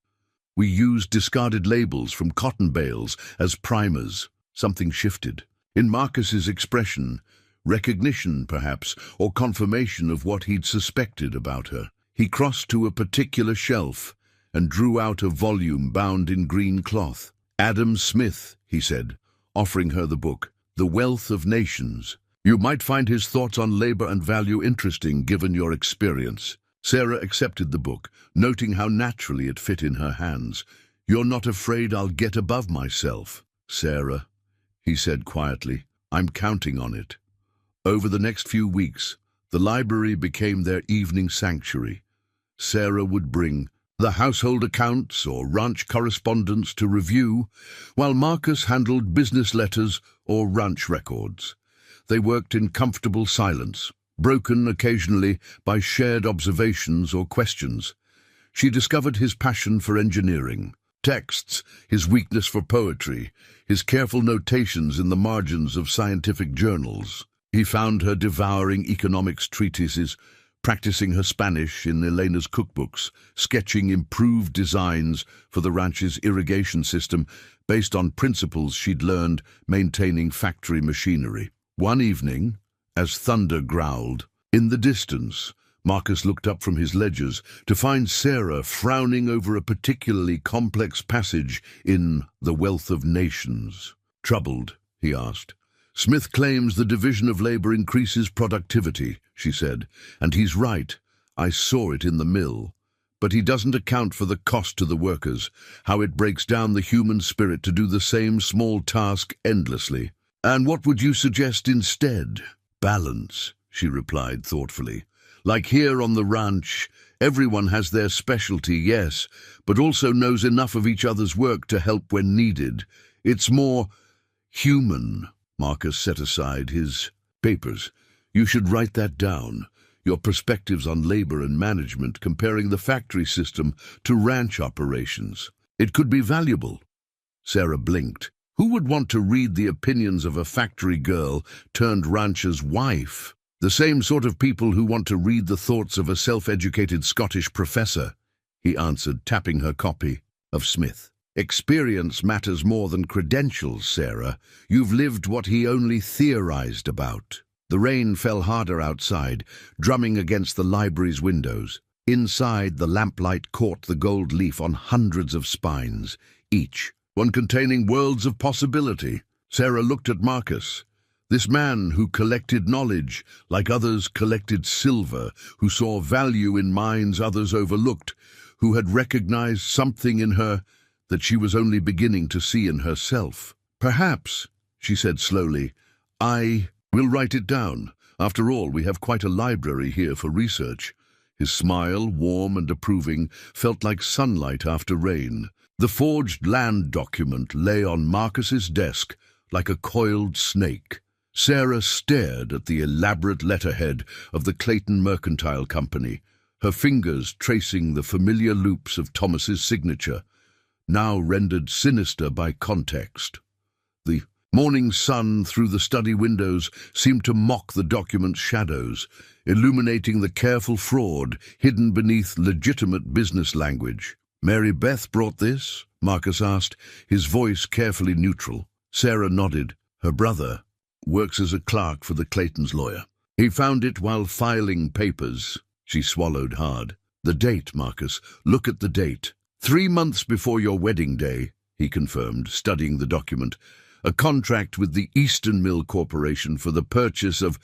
We used discarded labels from cotton bales as primers. Something shifted. In Marcus's expression, recognition perhaps, or confirmation of what he'd suspected about her. He crossed to a particular shelf and drew out a volume bound in green cloth. Adam Smith, he said, offering her the book, The Wealth of Nations. You might find his thoughts on labor and value interesting given your experience. Sarah accepted the book, noting how naturally it fit in her hands. You're not afraid I'll get above myself, Sarah, he said quietly. I'm counting on it. Over the next few weeks, the library became their evening sanctuary. Sarah would bring the household accounts or ranch correspondence to review, while Marcus handled business letters or ranch records. They worked in comfortable silence, broken occasionally by shared observations or questions. She discovered his passion for engineering, texts, his weakness for poetry, his careful notations in the margins of scientific journals. He found her devouring economics treatises, practicing her Spanish in Elena's cookbooks, sketching improved designs for the ranch's irrigation system based on principles she'd learned maintaining factory machinery. One evening, as thunder growled, in the distance, Marcus looked up from his ledgers to find Sarah frowning over a particularly complex passage in The Wealth of Nations. Troubled, he asked. Smith claims the division of labor increases productivity, she said, and he's right. I saw it in the mill. But he doesn't account for the cost to the workers, how it breaks down the human spirit to do the same small task endlessly. And what would you suggest instead? Balance, she replied thoughtfully. Like here on the ranch, everyone has their specialty, yes, but also knows enough of each other's work to help when needed. It's more human. Marcus set aside his papers. You should write that down. Your perspectives on labor and management, comparing the factory system to ranch operations. It could be valuable. Sarah blinked. Who would want to read the opinions of a factory girl turned rancher's wife? The same sort of people who want to read the thoughts of a self-educated Scottish professor, he answered, tapping her copy of Smith. Experience matters more than credentials, Sarah. You've lived what he only theorized about. The rain fell harder outside, drumming against the library's windows. Inside, the lamplight caught the gold leaf on hundreds of spines, each one containing worlds of possibility. Sarah looked at Marcus. This man who collected knowledge, like others collected silver, who saw value in mines others overlooked, who had recognized something in her that she was only beginning to see in herself. Perhaps, she said slowly, I will write it down. After all, we have quite a library here for research. His smile, warm and approving, felt like sunlight after rain. The forged land document lay on Marcus's desk like a coiled snake. Sarah stared at the elaborate letterhead of the Clayton Mercantile Company, her fingers tracing the familiar loops of Thomas's signature, now rendered sinister by context. The morning sun through the study windows seemed to mock the document's shadows, illuminating the careful fraud hidden beneath legitimate business language. Mary Beth brought this? Marcus asked, his voice carefully neutral. Sarah nodded. Her brother works as a clerk for the Clayton's lawyer. He found it while filing papers. She swallowed hard. The date, Marcus. Look at the date. 3 months before your wedding day, he confirmed, studying the document. A contract with the Eastern Mill Corporation for the purchase of...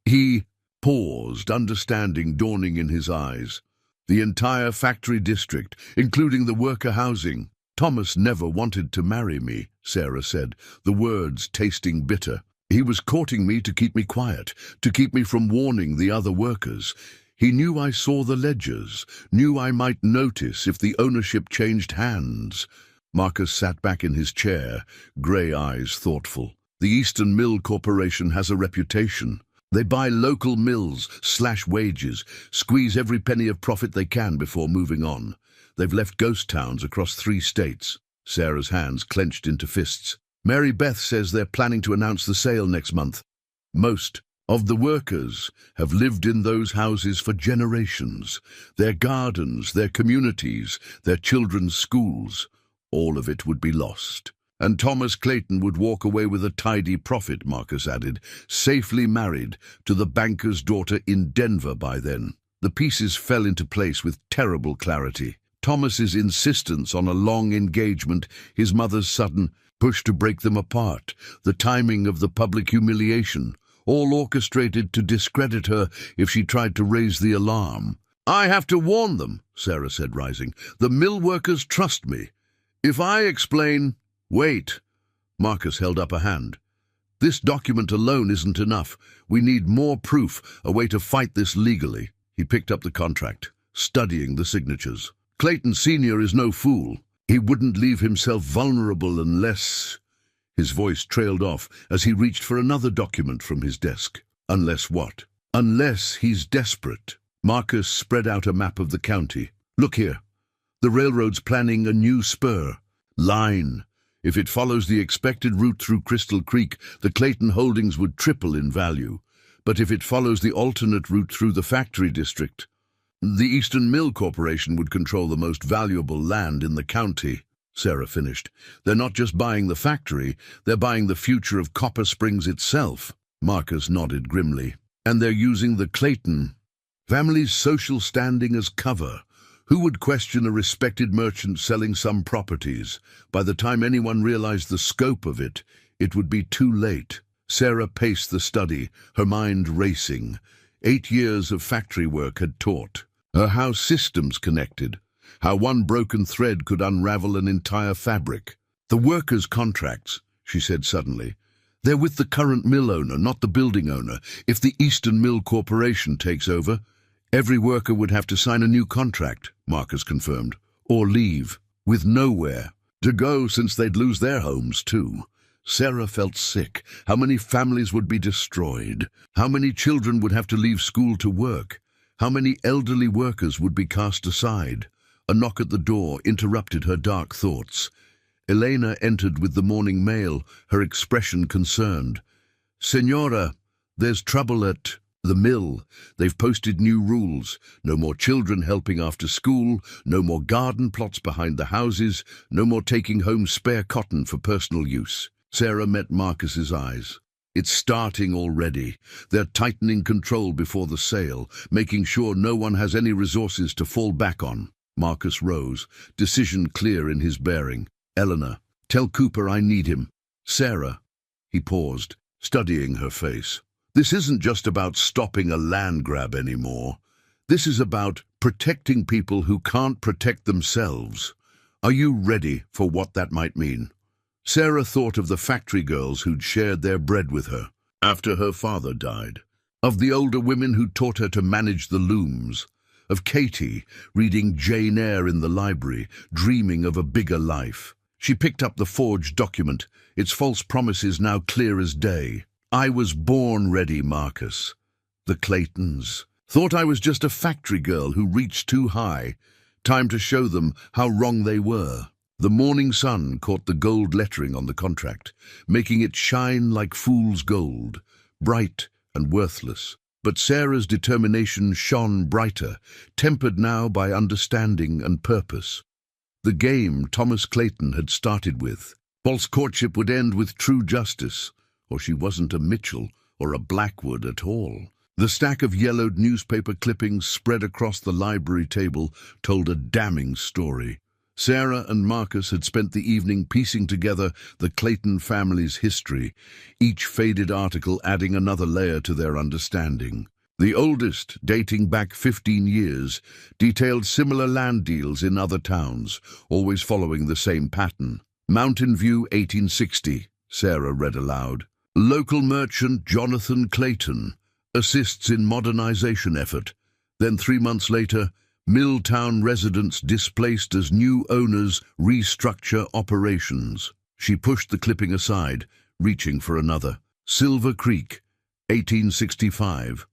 He paused, understanding dawning in his eyes. The entire factory district, including the worker housing. Thomas never wanted to marry me, Sarah said, the words tasting bitter. He was courting me to keep me quiet, to keep me from warning the other workers. He knew I saw the ledgers, knew I might notice if the ownership changed hands. Marcus sat back in his chair, grey eyes thoughtful. The Eastern Mill Corporation has a reputation. They buy local mills, slash wages, squeeze every penny of profit they can before moving on. They've left ghost towns across 3 states. Sarah's hands clenched into fists. Mary Beth says they're planning to announce the sale next month. Most of the workers have lived in those houses for generations. Their gardens, their communities, their children's schools. All of it would be lost. And Thomas Clayton would walk away with a tidy profit, Marcus added, safely married to the banker's daughter in Denver by then. The pieces fell into place with terrible clarity. Thomas's insistence on a long engagement, his mother's sudden push to break them apart, the timing of the public humiliation, all orchestrated to discredit her if she tried to raise the alarm. "I have to warn them," Sarah said, rising. "The mill workers trust me. If I explain—" "Wait." Marcus held up a hand. "This document alone isn't enough. We need more proof, a way to fight this legally." He picked up the contract, studying the signatures. "Clayton Sr. is no fool. He wouldn't leave himself vulnerable unless—" His voice trailed off as he reached for another document from his desk. "Unless what?" "Unless he's desperate." Marcus spread out a map of the county. "Look here. The railroad's planning a new spur. Line. If it follows the expected route through Crystal Creek, the Clayton holdings would triple in value. But if it follows the alternate route through the factory district, the Eastern Mill Corporation would control the most valuable land in the county." Sarah finished. "They're not just buying the factory, they're buying the future of Copper Springs itself." Marcus nodded grimly. "And they're using the Clayton family's social standing as cover. Who would question a respected merchant selling some properties? By the time anyone realized the scope of it, it would be too late." Sarah paced the study, her mind racing. 8 years of factory work had taught her how systems connected, how one broken thread could unravel an entire fabric. "The workers' contracts," she said suddenly. "They're with the current mill owner, not the building owner. If the Eastern Mill Corporation takes over, every worker would have to sign a new contract," Marcus confirmed, "or leave, with nowhere to go, since they'd lose their homes too." Sarah felt sick. How many families would be destroyed? How many children would have to leave school to work? How many elderly workers would be cast aside? A knock at the door interrupted her dark thoughts. Elena entered with the morning mail, her expression concerned. "Senora, there's trouble at the mill. They've posted new rules. No more children helping after school, no more garden plots behind the houses, no more taking home spare cotton for personal use." Sarah met Marcus's eyes. "It's starting already. They're tightening control before the sale, making sure no one has any resources to fall back on." Marcus rose, decision clear in his bearing. "Eleanor, tell Cooper I need him." "Sarah." He paused, studying her face. "This isn't just about stopping a land grab anymore. This is about protecting people who can't protect themselves. Are you ready for what that might mean?" Sarah thought of the factory girls who'd shared their bread with her after her father died, of the older women who taught her to manage the looms, of Katie reading Jane Eyre in the library, dreaming of a bigger life. She picked up the forged document, its false promises now clear as day. "I was born ready, Marcus. The Claytons thought I was just a factory girl who reached too high. Time to show them how wrong they were." The morning sun caught the gold lettering on the contract, making it shine like fool's gold, bright and worthless. But Sarah's determination shone brighter, tempered now by understanding and purpose. The game Thomas Clayton had started with. False courtship would end with true justice, or she wasn't a Mitchell or a Blackwood at all. The stack of yellowed newspaper clippings spread across the library table told a damning story. Sarah and Marcus had spent the evening piecing together the Clayton family's history, each faded article adding another layer to their understanding. The oldest, dating back 15 years, detailed similar land deals in other towns, always following the same pattern. "Mountain View, 1860, Sarah read aloud. "Local merchant Jonathan Clayton assists in modernization effort. Then 3 months later, Milltown residents displaced as new owners restructure operations." She pushed the clipping aside, reaching for another. Silver Creek, 1865.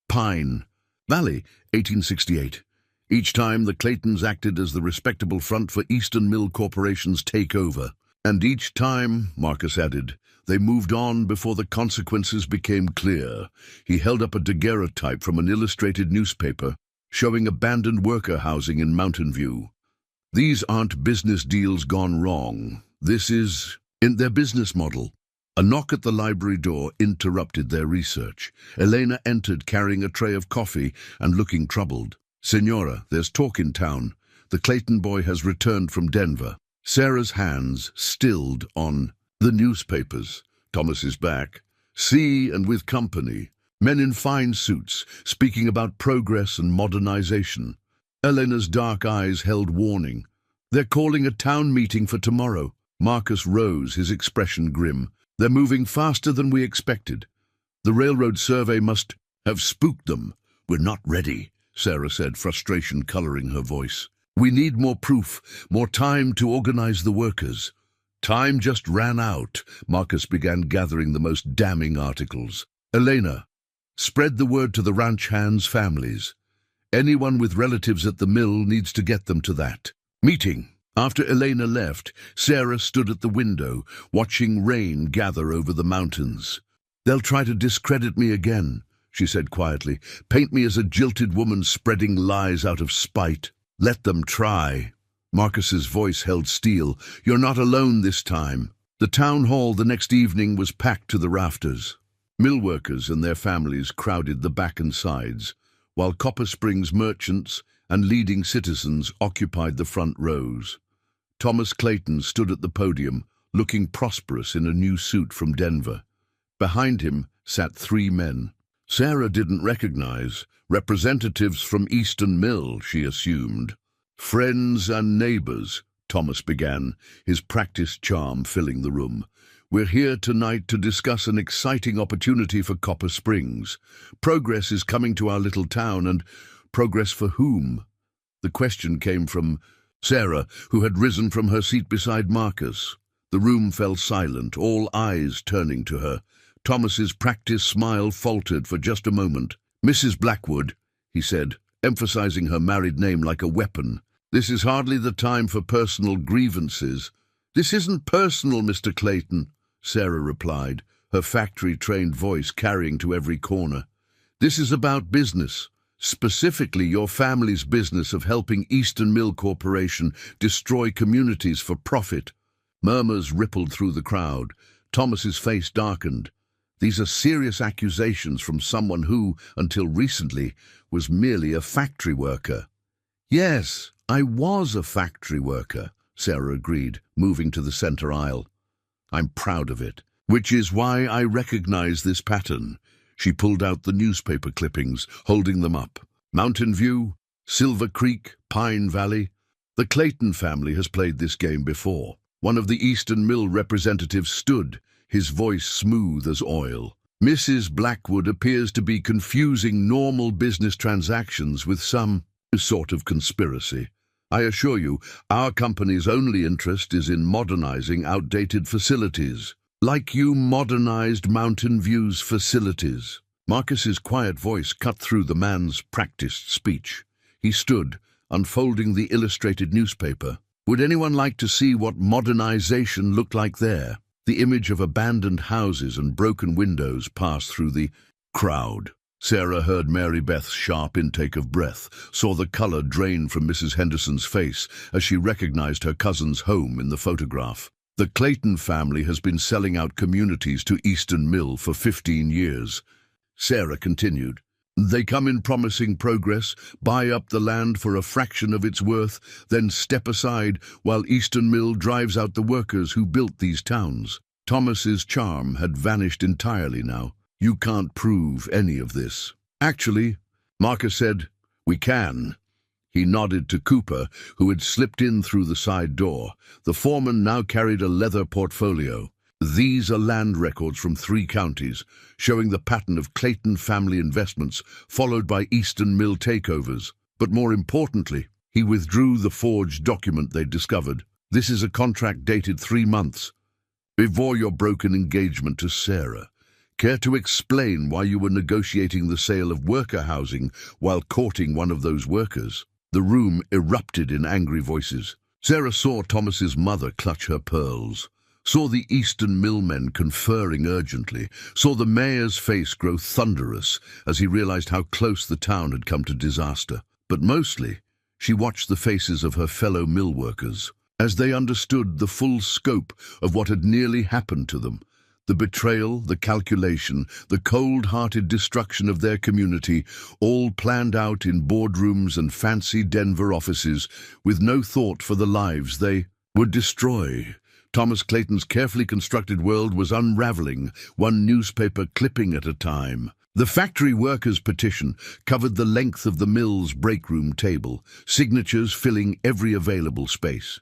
Pine Valley, 1868. Each time the Claytons acted as the respectable front for Eastern Mill Corporation's takeover. And each time, Marcus added, they moved on before the consequences became clear. He held up a daguerreotype from an illustrated newspaper showing abandoned worker housing in Mountain View. These aren't business deals gone wrong. This is in their business model. A knock at the library door interrupted their research. Elena entered carrying a tray of coffee and looking troubled. "Senora, there's talk in town. The Clayton boy has returned from Denver." Sarah's hands stilled on the newspapers. "Thomas is back. See, and with company. Men in fine suits, speaking about progress and modernization." Elena's dark eyes held warning. "They're calling a town meeting for tomorrow." Marcus rose, his expression grim. "They're moving faster than we expected. The railroad survey must have spooked them." "We're not ready," Sarah said, frustration coloring her voice. "We need more proof, more time to organize the workers." Time just ran out. Marcus began gathering the most damning articles. "Elena, spread the word to the ranch hands' families. Anyone with relatives at the mill needs to get them to that meeting." After Elena left, Sarah stood at the window, watching rain gather over the mountains. "They'll try to discredit me again," she said quietly. "Paint me as a jilted woman spreading lies out of spite. Let them try." Marcus's voice held steel. "You're not alone this time." The town hall the next evening was packed to the rafters. Mill workers and their families crowded the back and sides, while Copper Springs merchants and leading citizens occupied the front rows. Thomas Clayton stood at the podium, looking prosperous in a new suit from Denver. Behind him sat 3 men. Sarah didn't recognize representatives from Eastern Mill, she assumed. "Friends and neighbors," Thomas began, his practiced charm filling the room. "We're here tonight to discuss an exciting opportunity for Copper Springs. Progress is coming to our little town, and progress for whom?" The question came from Sarah, who had risen from her seat beside Marcus. The room fell silent, all eyes turning to her. Thomas's practiced smile faltered for just a moment. "Mrs. Blackwood," he said, emphasizing her married name like a weapon. "This is hardly the time for personal grievances." "This isn't personal, Mr. Clayton," Sarah replied, her factory-trained voice carrying to every corner. "This is about business, specifically your family's business of helping Eastern Mill Corporation destroy communities for profit." Murmurs rippled through the crowd. Thomas's face darkened. These are serious accusations from someone who, until recently, was merely a factory worker. "Yes, I was a factory worker," Sarah agreed, moving to the center aisle. "I'm proud of it, which is why I recognize this pattern." She pulled out the newspaper clippings, holding them up. "Mountain View, Silver Creek, Pine Valley. The Clayton family has played this game before." One of the Eastern Mill representatives stood, his voice smooth as oil. "Mrs. Blackwood appears to be confusing normal business transactions with some sort of conspiracy. I assure you, our company's only interest is in modernizing outdated facilities, like you modernized Mountain View's facilities." Marcus's quiet voice cut through the man's practiced speech. He stood, unfolding the illustrated newspaper. "Would anyone like to see what modernization looked like there?" The image of abandoned houses and broken windows passed through the crowd. Sarah heard Mary Beth's sharp intake of breath, saw the color drain from Mrs. Henderson's face as she recognized her cousin's home in the photograph. "The Clayton family has been selling out communities to Eastern Mill for 15 years. Sarah continued. "They come in promising progress, buy up the land for a fraction of its worth, then step aside while Eastern Mill drives out the workers who built these towns." Thomas's charm had vanished entirely now. "You can't prove any of this." "Actually," Marcus said, "we can." He nodded to Cooper, who had slipped in through the side door. The foreman now carried a leather portfolio. "These are land records from 3 counties, showing the pattern of Clayton family investments, followed by Eastern Mill takeovers. But more importantly," he withdrew the forged document they'd discovered. "This is a contract dated 3 months Before your broken engagement to Sarah, care to explain why you were negotiating the sale of worker housing while courting one of those workers? The room erupted in angry voices. Sarah saw Thomas's mother clutch her pearls, saw the Eastern millmen conferring urgently, saw the mayor's face grow thunderous as he realized how close the town had come to disaster. But mostly, she watched the faces of her fellow mill workers as they understood the full scope of what had nearly happened to them. The betrayal, the calculation, the cold-hearted destruction of their community, all planned out in boardrooms and fancy Denver offices, with no thought for the lives they would destroy. Thomas Clayton's carefully constructed world was unraveling, one newspaper clipping at a time. The factory workers' petition covered the length of the mill's breakroom table, signatures filling every available space.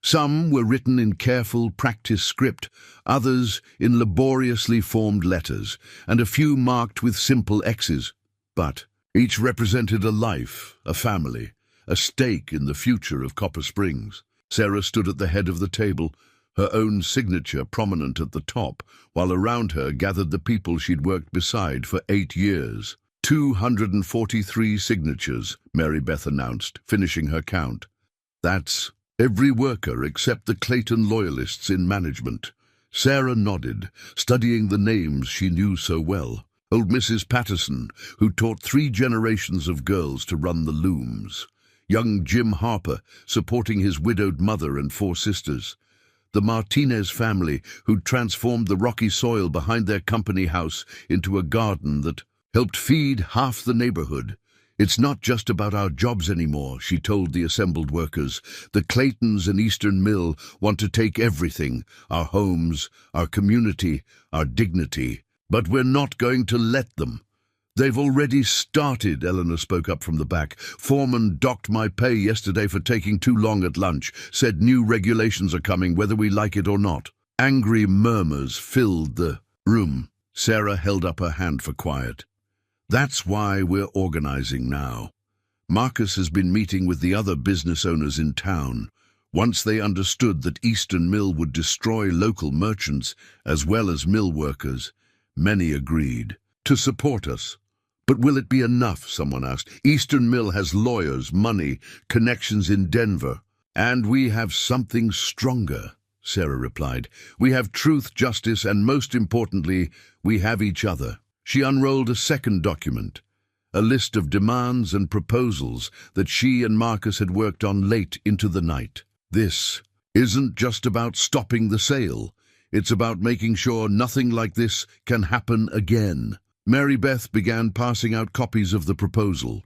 Some were written in careful practice script, others in laboriously formed letters, and a few marked with simple X's. But each represented a life, a family, a stake in the future of Copper Springs. Sarah stood at the head of the table, her own signature prominent at the top, while around her gathered the people she'd worked beside for 8 years. 243 signatures, Mary Beth announced, finishing her count. That's every worker except the Clayton loyalists in management. Sarah nodded, studying the names she knew so well. Old Mrs. Patterson, who taught 3 generations of girls to run the looms. Young Jim Harper, supporting his widowed mother and 4 sisters. The Martinez family, who'd transformed the rocky soil behind their company house into a garden that helped feed half the neighborhood. It's not just about our jobs anymore, she told the assembled workers. The Claytons and Eastern Mill want to take everything, our homes, our community, our dignity. But we're not going to let them. They've already started, Eleanor spoke up from the back. Foreman docked my pay yesterday for taking too long at lunch, said new regulations are coming whether we like it or not. Angry murmurs filled the room. Sarah held up her hand for quiet. That's why we're organizing now. Marcus has been meeting with the other business owners in town. Once they understood that Eastern Mill would destroy local merchants as well as mill workers, many agreed to support us. But will it be enough, someone asked. Eastern Mill has lawyers, money, connections in Denver. And we have something stronger, Sarah replied. We have truth, justice, and most importantly, we have each other. She unrolled a second document, a list of demands and proposals that she and Marcus had worked on late into the night. This isn't just about stopping the sale. It's about making sure nothing like this can happen again. Mary Beth began passing out copies of the proposal.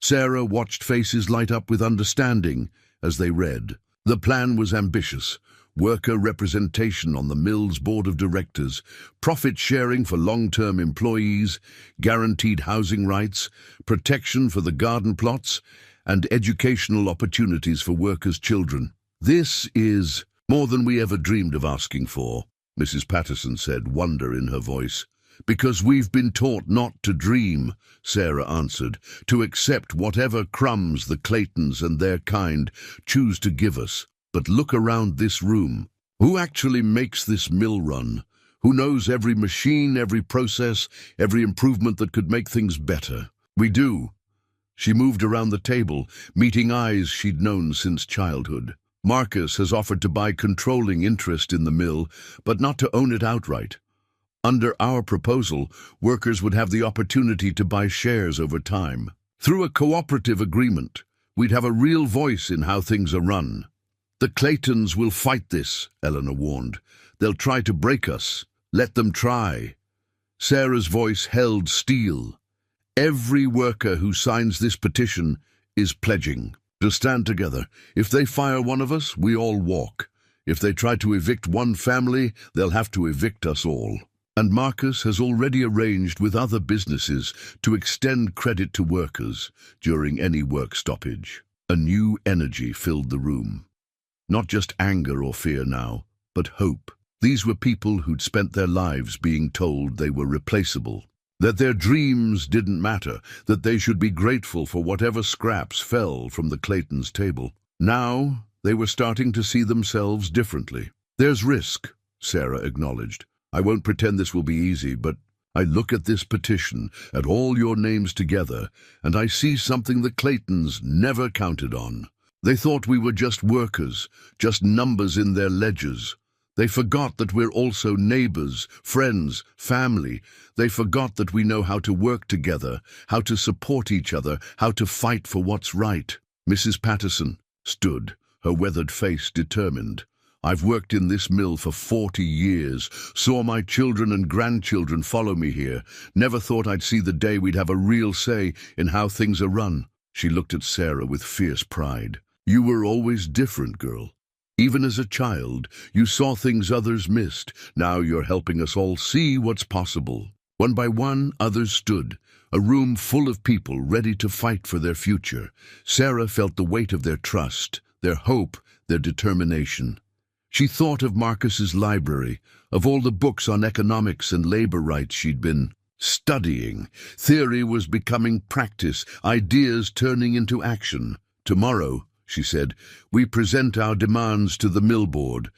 Sarah watched faces light up with understanding as they read. The plan was ambitious. Worker representation on the mill's board of directors, profit sharing for long-term employees, guaranteed housing rights, protection for the garden plots, and educational opportunities for workers' children. This is more than we ever dreamed of asking for, Mrs. Patterson said, wonder in her voice. Because we've been taught not to dream, Sarah answered, to accept whatever crumbs the Claytons and their kind choose to give us. But look around this room. Who actually makes this mill run? Who knows every machine, every process, every improvement that could make things better? We do. She moved around the table, meeting eyes she'd known since childhood. Marcus has offered to buy controlling interest in the mill, but not to own it outright. Under our proposal, workers would have the opportunity to buy shares over time. Through a cooperative agreement, we'd have a real voice in how things are run. The Claytons will fight this, Eleanor warned. They'll try to break us. Let them try. Sarah's voice held steel. Every worker who signs this petition is pledging to stand together. If they fire one of us, we all walk. If they try to evict one family, they'll have to evict us all. And Marcus has already arranged with other businesses to extend credit to workers during any work stoppage. A new energy filled the room. Not just anger or fear now, but hope. These were people who'd spent their lives being told they were replaceable, that their dreams didn't matter, that they should be grateful for whatever scraps fell from the Claytons' table. Now they were starting to see themselves differently. There's risk, Sarah acknowledged. "I won't pretend this will be easy, but I look at this petition, at all your names together, and I see something the Claytons never counted on. They thought we were just workers, just numbers in their ledgers. They forgot that we're also neighbors, friends, family. They forgot that we know how to work together, how to support each other, how to fight for what's right." Mrs. Patterson stood, her weathered face determined. "I've worked in this mill for 40 years, saw my children and grandchildren follow me here, never thought I'd see the day we'd have a real say in how things are run." She looked at Sarah with fierce pride. "You were always different, girl. Even as a child, you saw things others missed. Now you're helping us all see what's possible." One by one, others stood, a room full of people ready to fight for their future. Sarah felt the weight of their trust, their hope, their determination. She thought of Marcus's library, of all the books on economics and labor rights she'd been studying. Theory was becoming practice, ideas turning into action. "Tomorrow," she said, "we present our demands to the mill board.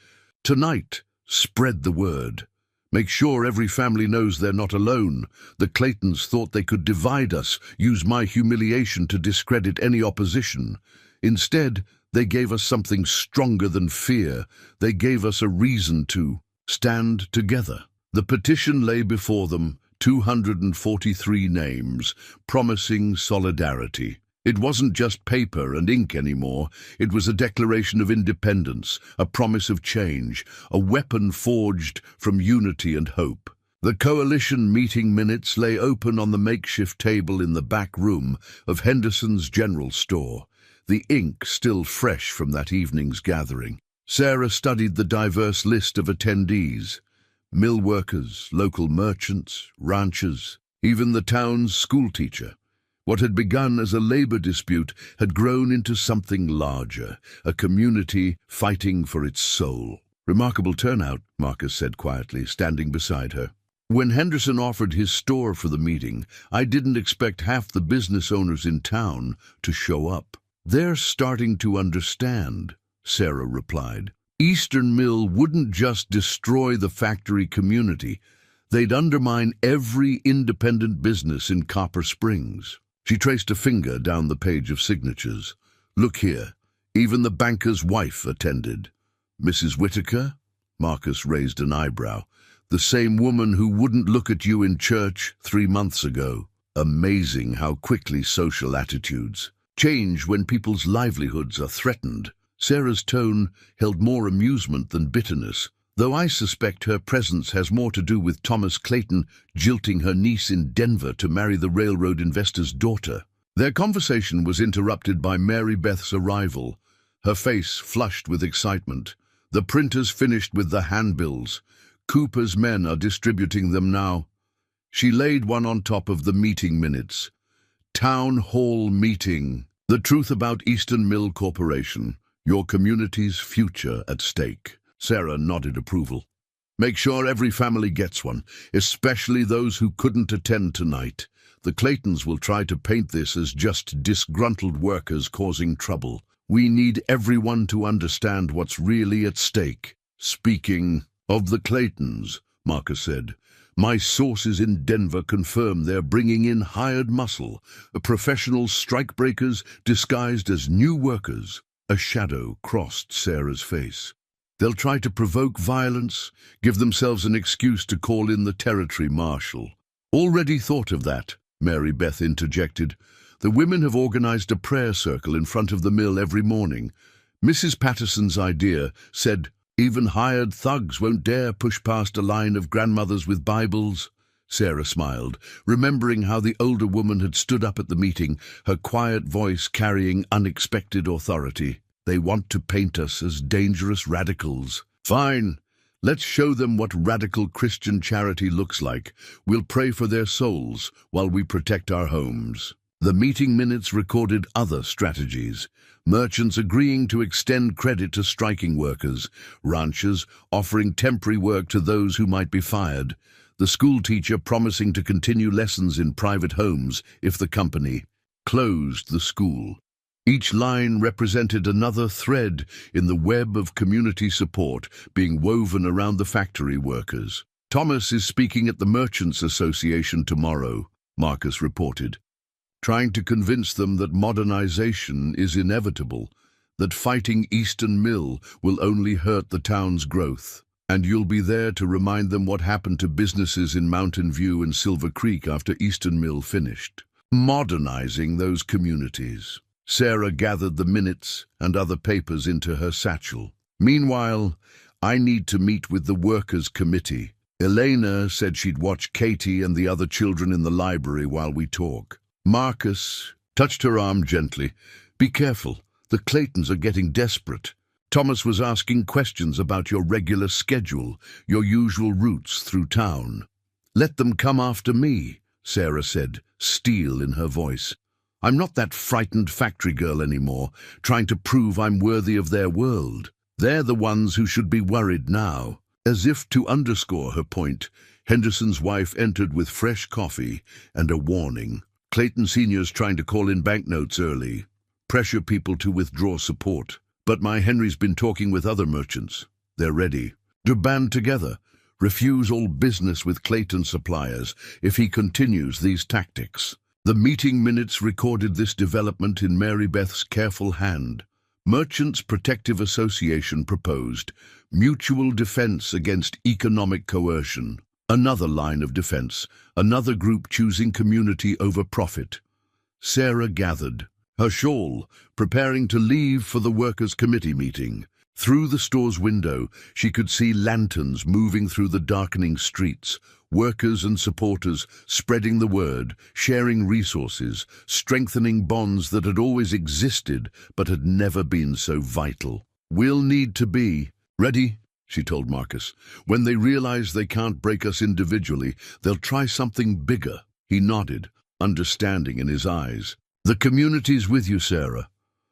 Tonight, spread the word. Make sure every family knows they're not alone. The Claytons thought they could divide us, use my humiliation to discredit any opposition. Instead, they gave us something stronger than fear. They gave us a reason to stand together." The petition lay before them, 243 names, promising solidarity. It wasn't just paper and ink anymore. It was a declaration of independence, a promise of change, a weapon forged from unity and hope. The coalition meeting minutes lay open on the makeshift table in the back room of Henderson's General Store, the ink still fresh from that evening's gathering. Sarah studied the diverse list of attendees: mill workers, local merchants, ranchers, even the town's schoolteacher. What had begun as a labor dispute had grown into something larger, a community fighting for its soul. "Remarkable turnout," Marcus said quietly, standing beside her. "When Henderson offered his store for the meeting, I didn't expect half the business owners in town to show up." "They're starting to understand," Sarah replied. "Eastern Mill wouldn't just destroy the factory community. They'd undermine every independent business in Copper Springs." She traced a finger down the page of signatures. "Look here, even the banker's wife attended." "Mrs. Whitaker?" Marcus raised an eyebrow. "The same woman who wouldn't look at you in church 3 months ago." Amazing how quickly social attitudes change when people's livelihoods are threatened. Sarah's tone held more amusement than bitterness, though I suspect her presence has more to do with Thomas Clayton jilting her niece in Denver to marry the railroad investor's daughter. Their conversation was interrupted by Mary Beth's arrival, her face flushed with excitement. "The printer's finished with the handbills. Cooper's men are distributing them now." She laid one on top of the meeting minutes. "Town Hall Meeting. The truth about Eastern Mill Corporation. Your community's future at stake." Sarah nodded approval. "Make sure every family gets one, especially those who couldn't attend tonight. The Claytons will try to paint this as just disgruntled workers causing trouble. We need everyone to understand what's really at stake." "Speaking of the Claytons," Marcus said, "my sources in Denver confirm they're bringing in hired muscle, professional strikebreakers disguised as new workers." A shadow crossed Sarah's face. "They'll try to provoke violence, give themselves an excuse to call in the territory marshal." "Already thought of that," Mary Beth interjected. "The women have organized a prayer circle in front of the mill every morning. Mrs. Patterson's idea said even hired thugs won't dare push past a line of grandmothers with Bibles." Sarah smiled, remembering how the older woman had stood up at the meeting, her quiet voice carrying unexpected authority. "They want to paint us as dangerous radicals." "Fine. Let's show them what radical Christian charity looks like. We'll pray for their souls while we protect our homes." The meeting minutes recorded other strategies. Merchants agreeing to extend credit to striking workers, ranchers offering temporary work to those who might be fired, the schoolteacher promising to continue lessons in private homes if the company closed the school. Each line represented another thread in the web of community support being woven around the factory workers. "Thomas is speaking at the Merchants Association tomorrow," Marcus reported, "trying to convince them that modernization is inevitable, that fighting Eastern Mill will only hurt the town's growth. And you'll be there to remind them what happened to businesses in Mountain View and Silver Creek after Eastern Mill finished. Modernizing those communities." Sarah gathered the minutes and other papers into her satchel. "Meanwhile, I need to meet with the Workers' Committee. Elena said she'd watch Katie and the other children in the library while we talk." Marcus touched her arm gently. "Be careful. The Claytons are getting desperate. Thomas was asking questions about your regular schedule, your usual routes through town." "Let them come after me," Sarah said, steel in her voice. "I'm not that frightened factory girl anymore, trying to prove I'm worthy of their world. They're the ones who should be worried now." As if to underscore her point, Henderson's wife entered with fresh coffee and a warning. "Clayton Sr.'s trying to call in banknotes early. Pressure people to withdraw support. But my Henry's been talking with other merchants. They're ready to band together, refuse all business with Clayton suppliers if he continues these tactics." The meeting minutes recorded this development in Mary Beth's careful hand. Merchants Protective Association proposed mutual defense against economic coercion. Another line of defense, another group choosing community over profit. Sarah gathered her shawl, preparing to leave for the Workers' Committee meeting. Through the store's window, she could see lanterns moving through the darkening streets, workers and supporters spreading the word, sharing resources, strengthening bonds that had always existed but had never been so vital. "We'll need to be ready," she told Marcus. "When they realize they can't break us individually, they'll try something bigger." He nodded, understanding in his eyes. "The community's with you, Sarah.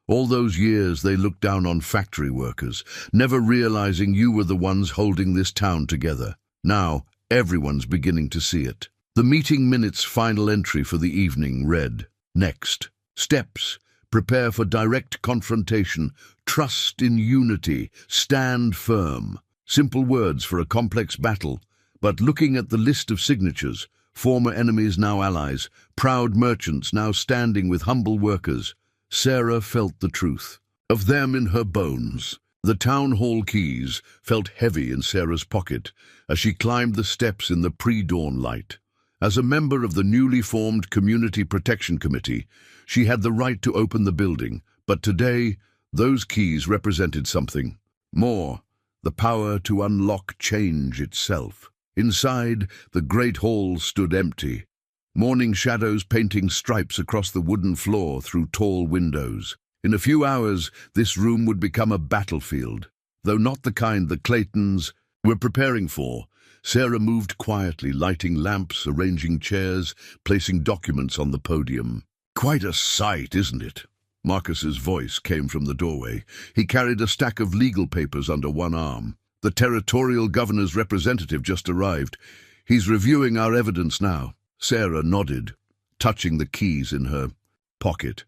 All those years they looked down on factory workers, never realizing you were the ones holding this town together. Now, everyone's beginning to see it." The meeting minutes' final entry for the evening read, "Next. Steps. Prepare for direct confrontation. Trust in unity. Stand firm." Simple words for a complex battle, but looking at the list of signatures, former enemies now allies, proud merchants now standing with humble workers, Sarah felt the truth of them in her bones. The town hall keys felt heavy in Sarah's pocket as she climbed the steps in the pre-dawn light. As a member of the newly formed Community Protection Committee, she had the right to open the building, but today those keys represented something more, the power to unlock change itself. Inside, the great hall stood empty, morning shadows painting stripes across the wooden floor through tall windows. In a few hours, this room would become a battlefield, though not the kind the Claytons were preparing for. Sarah moved quietly, lighting lamps, arranging chairs, placing documents on the podium. "Quite a sight, isn't it?" Marcus's voice came from the doorway. He carried a stack of legal papers under one arm. "The territorial governor's representative just arrived. He's reviewing our evidence now." Sarah nodded, touching the keys in her pocket.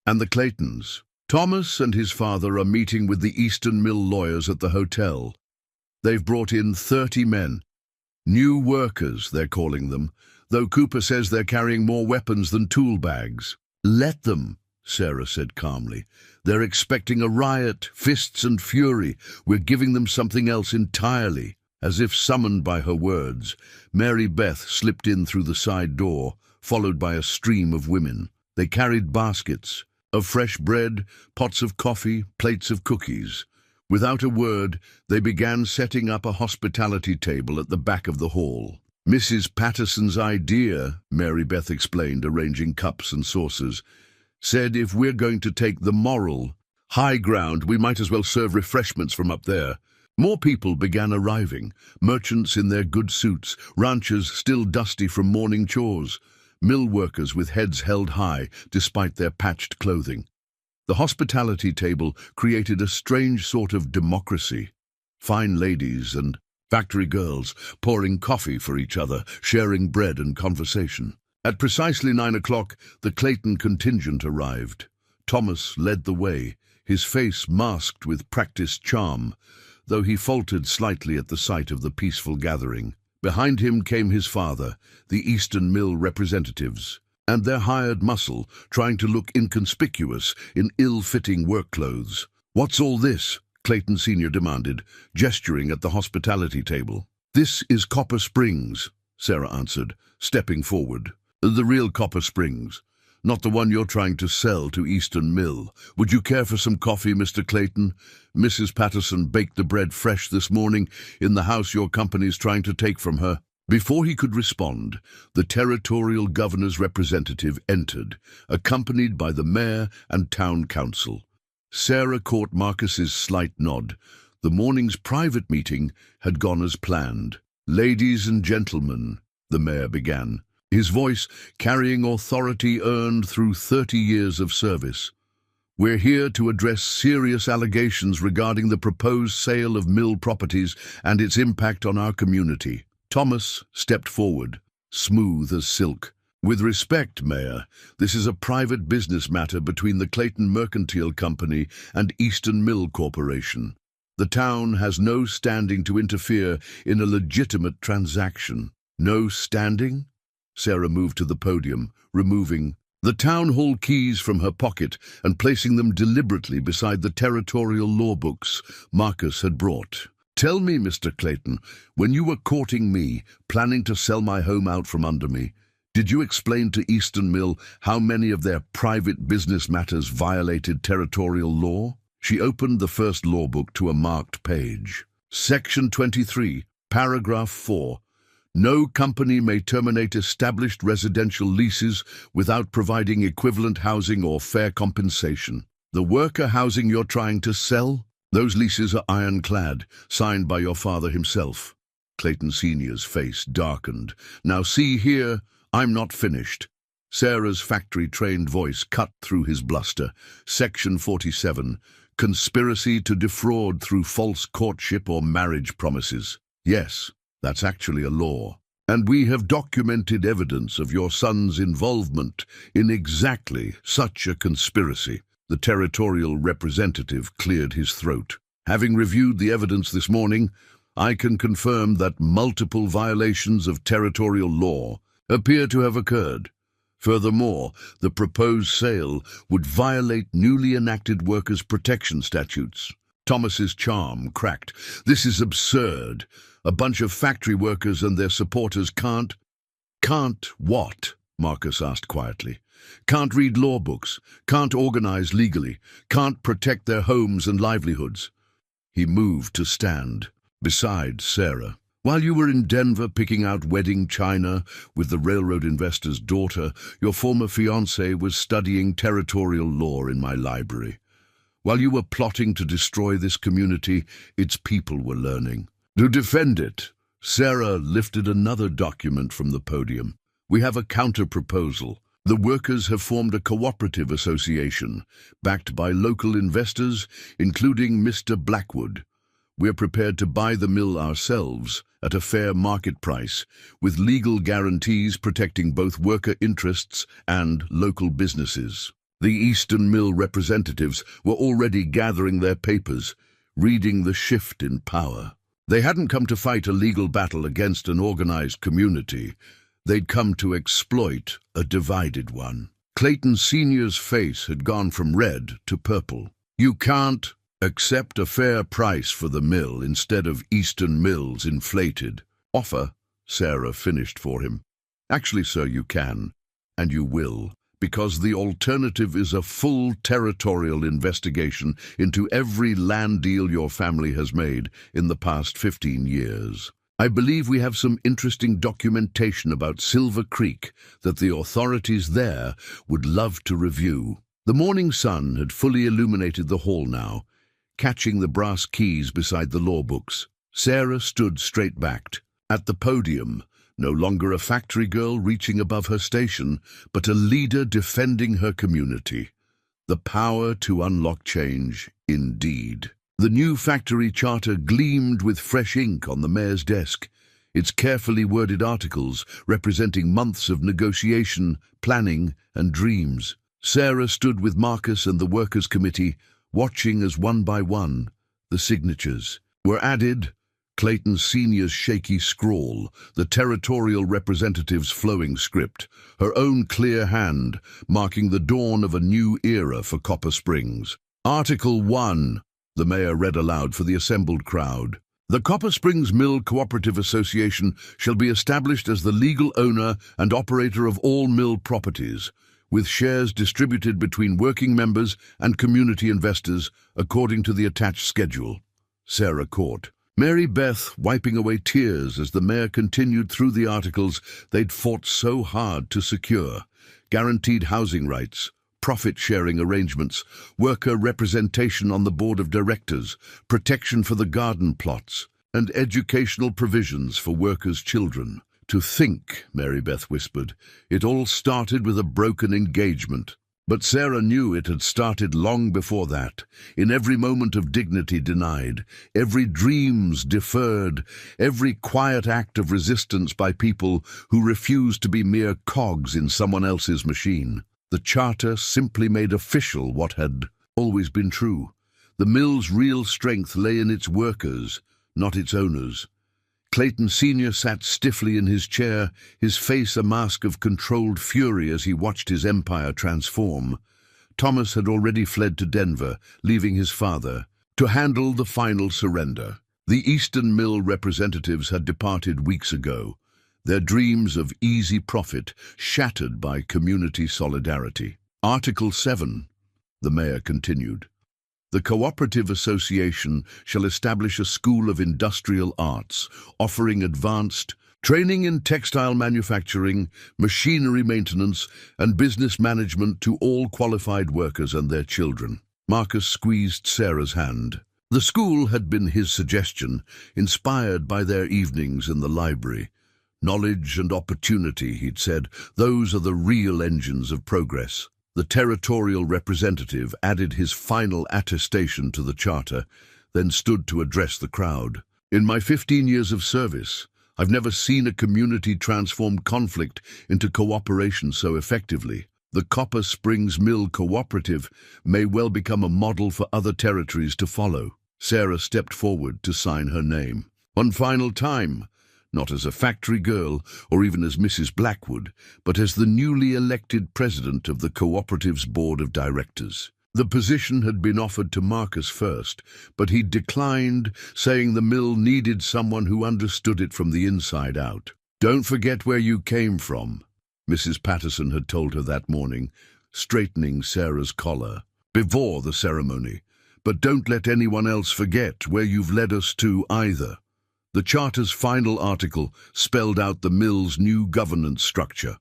"And the Claytons? Thomas and his father are meeting with the Eastern Mill lawyers at the hotel. They've brought in 30 men. New workers, they're calling them, though Cooper says they're carrying more weapons than tool bags." "Let them," Sarah said calmly. "They're expecting a riot, fists and fury. We're giving them something else entirely." As if summoned by her words, Mary Beth slipped in through the side door, followed by a stream of women. They carried baskets of fresh bread, pots of coffee, plates of cookies. Without a word, they began setting up a hospitality table at the back of the hall. "Mrs. Patterson's idea," Mary Beth explained, arranging cups and saucers, "said if we're going to take the moral high ground, we might as well serve refreshments from up there." More people began arriving, merchants in their good suits, ranchers still dusty from morning chores, mill workers with heads held high despite their patched clothing. The hospitality table created a strange sort of democracy. Fine ladies and factory girls pouring coffee for each other, sharing bread and conversation. At precisely 9 o'clock, the Clayton contingent arrived. Thomas led the way, his face masked with practiced charm, though he faltered slightly at the sight of the peaceful gathering. Behind him came his father, the Eastern Mill representatives, and their hired muscle, trying to look inconspicuous in ill-fitting work clothes. "What's all this?" Clayton Sr. demanded, gesturing at the hospitality table. "This is Copper Springs," Sarah answered, stepping forward. "The real Copper Springs, not the one you're trying to sell to Eastern Mill. Would you care for some coffee, Mr. Clayton? Mrs. Patterson baked the bread fresh this morning in the house your company's trying to take from her." Before he could respond, the territorial governor's representative entered, accompanied by the mayor and town council. Sarah caught Marcus's slight nod. The morning's private meeting had gone as planned. "Ladies and gentlemen," the mayor began, his voice carrying authority earned through 30 years of service. "We're here to address serious allegations regarding the proposed sale of mill properties and its impact on our community." Thomas stepped forward, smooth as silk. "With respect, Mayor, this is a private business matter between the Clayton Mercantile Company and Eastern Mill Corporation. The town has no standing to interfere in a legitimate transaction." "No standing?" Sarah moved to the podium, removing the town hall keys from her pocket and placing them deliberately beside the territorial law books Marcus had brought. "Tell me, Mr. Clayton, when you were courting me, planning to sell my home out from under me, did you explain to Eastern Mill how many of their private business matters violated territorial law?" She opened the first law book to a marked page. Section 23, Paragraph 4. "No company may terminate established residential leases without providing equivalent housing or fair compensation." The worker housing you're trying to sell? Those leases are ironclad, signed by your father himself. Clayton Sr.'s face darkened. "Now see here, I'm not finished." Sarah's factory-trained voice cut through his bluster. Section 47, conspiracy to defraud through false courtship or marriage promises. Yes, that's actually a law. And we have documented evidence of your son's involvement in exactly such a conspiracy. The territorial representative cleared his throat. "Having reviewed the evidence this morning, I can confirm that multiple violations of territorial law appear to have occurred. Furthermore, the proposed sale would violate newly enacted workers' protection statutes." Thomas's charm cracked. "This is absurd. A bunch of factory workers and their supporters can't—" "Can't what?" Marcus asked quietly. "Can't read law books, can't organize legally, can't protect their homes and livelihoods." He moved to stand beside Sarah. "While you were in Denver picking out wedding china with the railroad investor's daughter, your former fiancé was studying territorial law in my library. While you were plotting to destroy this community, its people were learning. To defend it," Sarah lifted another document from the podium. "We have a counter-proposal. The workers have formed a cooperative association, backed by local investors, including Mr. Blackwood. We're prepared to buy the mill ourselves at a fair market price, with legal guarantees protecting both worker interests and local businesses." The Eastern Mill representatives were already gathering their papers, reading the shift in power. They hadn't come to fight a legal battle against an organized community. They'd come to exploit a divided one. Clayton Sr.'s face had gone from red to purple. "You can't accept a fair price for the mill instead of Eastern Mill's inflated offer," Sarah finished for him. "Actually, sir, you can, and you will, because the alternative is a full territorial investigation into every land deal your family has made in the past 15 years. I believe we have some interesting documentation about Silver Creek that the authorities there would love to review." The morning sun had fully illuminated the hall now, catching the brass keys beside the law books. Sarah stood straight-backed. At the podium, no longer a factory girl reaching above her station, but a leader defending her community. The power to unlock change, indeed. The new factory charter gleamed with fresh ink on the mayor's desk, its carefully worded articles representing months of negotiation, planning, and dreams. Sarah stood with Marcus and the Workers' Committee, watching as one by one the signatures were added. Clayton Sr.'s shaky scrawl, the territorial representative's flowing script, her own clear hand, marking the dawn of a new era for Copper Springs. Article 1, the mayor read aloud for the assembled crowd. The Copper Springs Mill Cooperative Association shall be established as the legal owner and operator of all mill properties, with shares distributed between working members and community investors according to the attached schedule. Sarah caught Mary Beth wiping away tears as the mayor continued through the articles they'd fought so hard to secure: guaranteed housing rights, profit-sharing arrangements, worker representation on the board of directors, protection for the garden plots, and educational provisions for workers' children. To think, Mary Beth whispered, it all started with a broken engagement. But Sarah knew it had started long before that, in every moment of dignity denied, every dreams deferred, every quiet act of resistance by people who refused to be mere cogs in someone else's machine. The charter simply made official what had always been true. The mill's real strength lay in its workers, not its owners. Clayton Sr. sat stiffly in his chair, his face a mask of controlled fury as he watched his empire transform. Thomas had already fled to Denver, leaving his father to handle the final surrender. The Eastern Mill representatives had departed weeks ago, their dreams of easy profit shattered by community solidarity. Article 7, the mayor continued. The Cooperative Association shall establish a school of industrial arts, offering advanced training in textile manufacturing, machinery maintenance, and business management to all qualified workers and their children. Marcus squeezed Sarah's hand. The school had been his suggestion, inspired by their evenings in the library. Knowledge and opportunity, he'd said, those are the real engines of progress. The territorial representative added his final attestation to the charter, then stood to address the crowd. In my 15 years of service, I've never seen a community transform conflict into cooperation so effectively. The Copper Springs Mill Cooperative may well become a model for other territories to follow. Sarah stepped forward to sign her name. One final time, not as a factory girl or even as Mrs. Blackwood, but as the newly elected president of the cooperative's board of directors. The position had been offered to Marcus first, but he declined, saying the mill needed someone who understood it from the inside out. "Don't forget where you came from," Mrs. Patterson had told her that morning, straightening Sarah's collar before the ceremony. "But don't let anyone else forget where you've led us to either." The charter's final article spelled out the mill's new governance structure,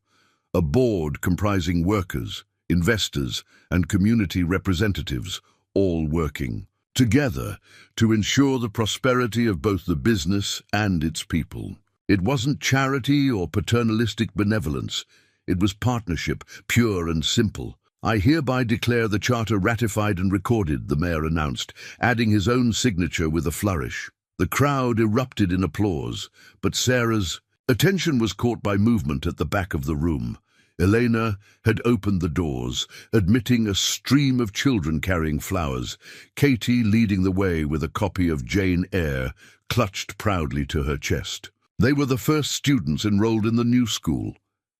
a board comprising workers, investors, and community representatives, all working together to ensure the prosperity of both the business and its people. It wasn't charity or paternalistic benevolence. It was partnership, pure and simple. "I hereby declare the charter ratified and recorded," the mayor announced, adding his own signature with a flourish. The crowd erupted in applause, but Sarah's attention was caught by movement at the back of the room. Elena had opened the doors, admitting a stream of children carrying flowers, Katie leading the way with a copy of Jane Eyre clutched proudly to her chest. They were the first students enrolled in the new school,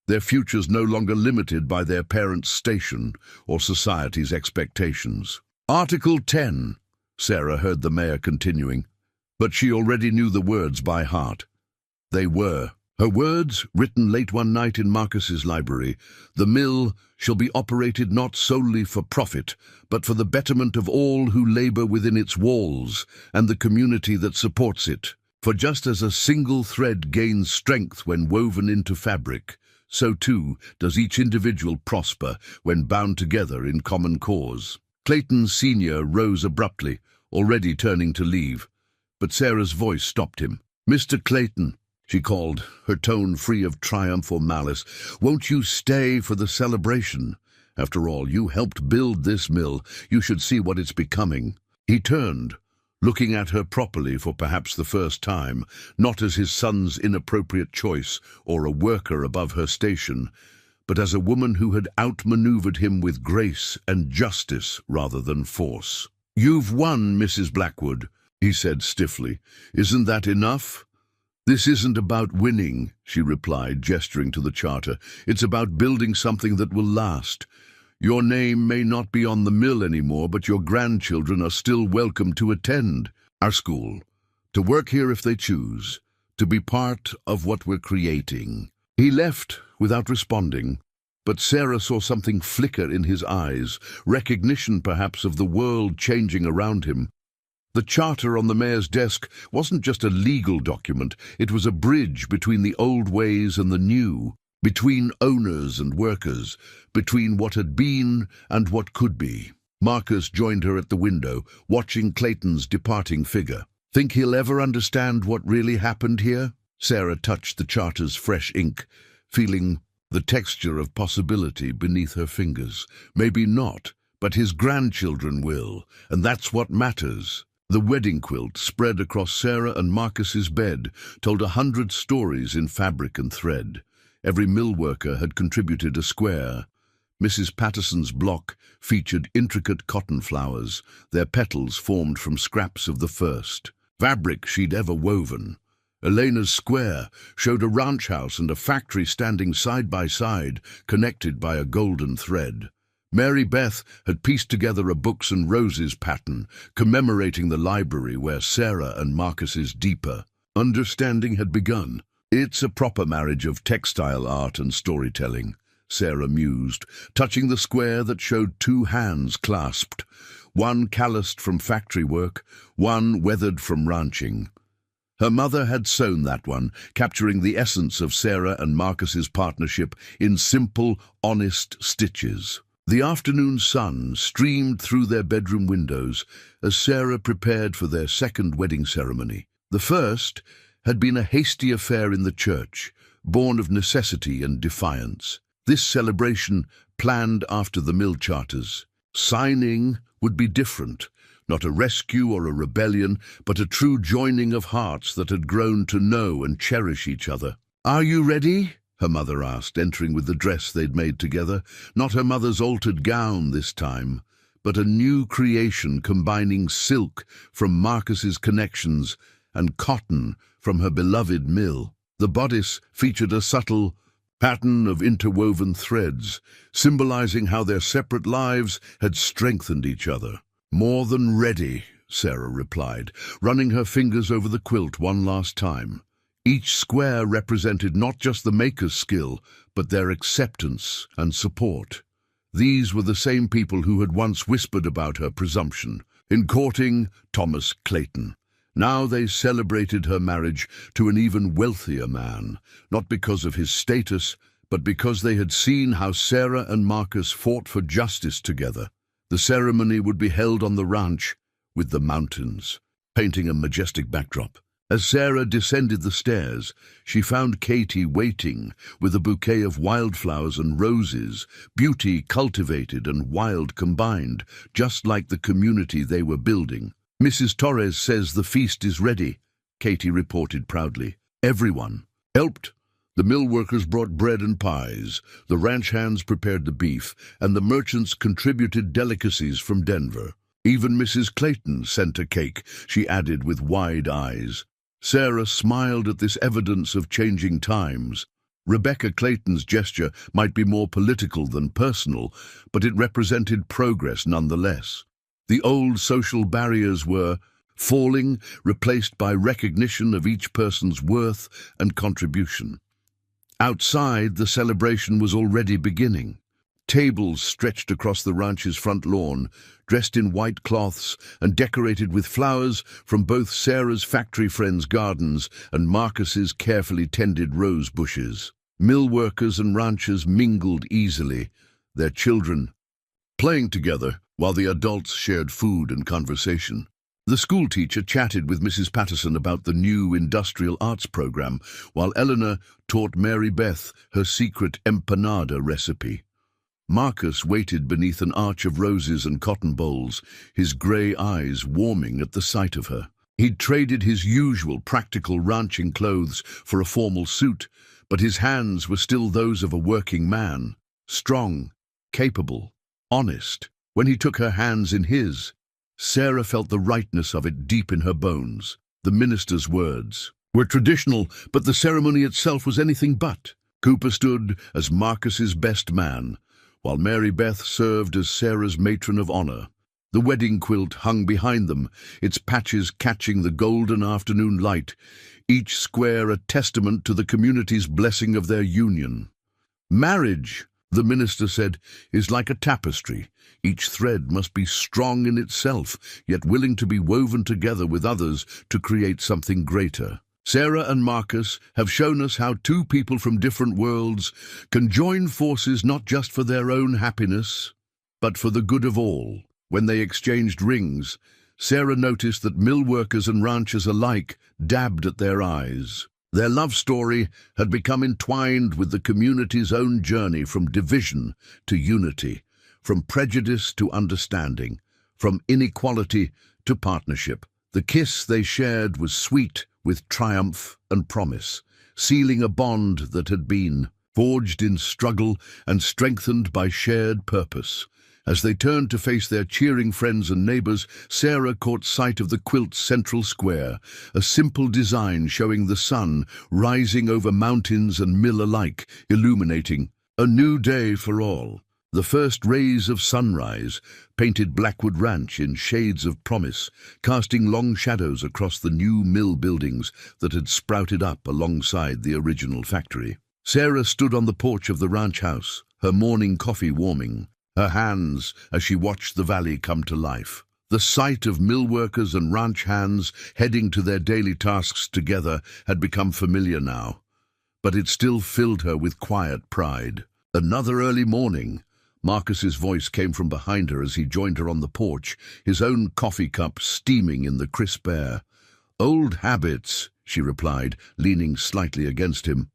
their futures no longer limited by their parents' station or society's expectations. Article 10, Sarah heard the mayor continuing, but she already knew the words by heart. They were her words, written late one night in Marcus's library: "The mill shall be operated not solely for profit, but for the betterment of all who labor within its walls and the community that supports it. For just as a single thread gains strength when woven into fabric, so too does each individual prosper when bound together in common cause." Clayton Sr. rose abruptly, already turning to leave, but Sarah's voice stopped him. "Mr. Clayton," she called, her tone free of triumph or malice, "won't you stay for the celebration? After all, you helped build this mill. You should see what it's becoming." He turned, looking at her properly for perhaps the first time, not as his son's inappropriate choice or a worker above her station, but as a woman who had outmaneuvered him with grace and justice rather than force. "You've won, Mrs. Blackwood," he said stiffly. "Isn't that enough?" "This isn't about winning," she replied, gesturing to the charter. "It's about building something that will last. Your name may not be on the mill anymore, but your grandchildren are still welcome to attend our school, to work here if they choose, to be part of what we're creating." He left without responding, but Sarah saw something flicker in his eyes, recognition perhaps of the world changing around him. The charter on the mayor's desk wasn't just a legal document, it was a bridge between the old ways and the new, between owners and workers, between what had been and what could be. Marcus joined her at the window, watching Clayton's departing figure. "Think he'll ever understand what really happened here?" Sarah touched the charter's fresh ink, feeling the texture of possibility beneath her fingers. "Maybe not, but his grandchildren will, and that's what matters." The wedding quilt spread across Sarah and Marcus's bed told 100 stories in fabric and thread. Every mill worker had contributed a square. Mrs. Patterson's block featured intricate cotton flowers, their petals formed from scraps of the first fabric she'd ever woven. Elena's square showed a ranch house and a factory standing side by side, connected by a golden thread. Mary Beth had pieced together a books and roses pattern, commemorating the library where Sarah and Marcus's deeper understanding had begun. "It's a proper marriage of textile art and storytelling," Sarah mused, touching the square that showed 2 hands clasped, one calloused from factory work, one weathered from ranching. Her mother had sewn that one, capturing the essence of Sarah and Marcus's partnership in simple, honest stitches. The afternoon sun streamed through their bedroom windows as Sarah prepared for their second wedding ceremony. The first had been a hasty affair in the church, born of necessity and defiance. This celebration planned after the mill charters. Signing would be different, not a rescue or a rebellion, but a true joining of hearts that had grown to know and cherish each other. "Are you ready?" her mother asked, entering with the dress they'd made together. Not her mother's altered gown this time, but a new creation combining silk from Marcus's connections and cotton from her beloved mill. The bodice featured a subtle pattern of interwoven threads, symbolizing how their separate lives had strengthened each other. "More than ready," Sarah replied, running her fingers over the quilt one last time. Each square represented not just the maker's skill, but their acceptance and support. These were the same people who had once whispered about her presumption in courting Thomas Clayton. Now they celebrated her marriage to an even wealthier man, not because of his status, but because they had seen how Sarah and Marcus fought for justice together. The ceremony would be held on the ranch with the mountains, painting a majestic backdrop. As Sarah descended the stairs, she found Katie waiting with a bouquet of wildflowers and roses, beauty cultivated and wild combined, just like the community they were building. "Mrs. Torres says the feast is ready," Katie reported proudly. Everyone helped. The mill workers brought bread and pies, the ranch hands prepared the beef, and the merchants contributed delicacies from Denver. Even Mrs. Clayton sent a cake, she added with wide eyes. Sarah smiled at this evidence of changing times. Rebecca Clayton's gesture might be more political than personal, but it represented progress nonetheless. The old social barriers were falling, replaced by recognition of each person's worth and contribution. Outside, the celebration was already beginning. Tables stretched across the ranch's front lawn, dressed in white cloths and decorated with flowers from both Sarah's factory friends' gardens and Marcus's carefully tended rose bushes. Mill workers and ranchers mingled easily, their children playing together while the adults shared food and conversation. The schoolteacher chatted with Mrs. Patterson about the new industrial arts program, while Eleanor taught Mary Beth her secret empanada recipe. Marcus waited beneath an arch of roses and cotton bowls, his grey eyes warming at the sight of her. He'd traded his usual practical ranching clothes for a formal suit, but his hands were still those of a working man, strong, capable, honest. When he took her hands in his, Sarah felt the rightness of it deep in her bones. The minister's words were traditional, but the ceremony itself was anything but. Cooper stood as Marcus's best man, while Mary Beth served as Sarah's matron of honor. The wedding quilt hung behind them, its patches catching the golden afternoon light, each square a testament to the community's blessing of their union. Marriage, the minister said, is like a tapestry. Each thread must be strong in itself, yet willing to be woven together with others to create something greater. Sarah and Marcus have shown us how two people from different worlds can join forces not just for their own happiness, but for the good of all. When they exchanged rings, Sarah noticed that mill workers and ranchers alike dabbed at their eyes. Their love story had become entwined with the community's own journey from division to unity, from prejudice to understanding, from inequality to partnership. The kiss they shared was sweet with triumph and promise, sealing a bond that had been forged in struggle and strengthened by shared purpose. As they turned to face their cheering friends and neighbors, Sarah caught sight of the quilt's central square, a simple design showing the sun rising over mountains and mill alike, illuminating a new day for all. The first rays of sunrise painted Blackwood Ranch in shades of promise, casting long shadows across the new mill buildings that had sprouted up alongside the original factory. Sarah stood on the porch of the ranch house, her morning coffee warming her hands as she watched the valley come to life. The sight of mill workers and ranch hands heading to their daily tasks together had become familiar now, but it still filled her with quiet pride. Another early morning. Marcus's voice came from behind her as he joined her on the porch, his own coffee cup steaming in the crisp air. "Old habits," she replied, leaning slightly against him.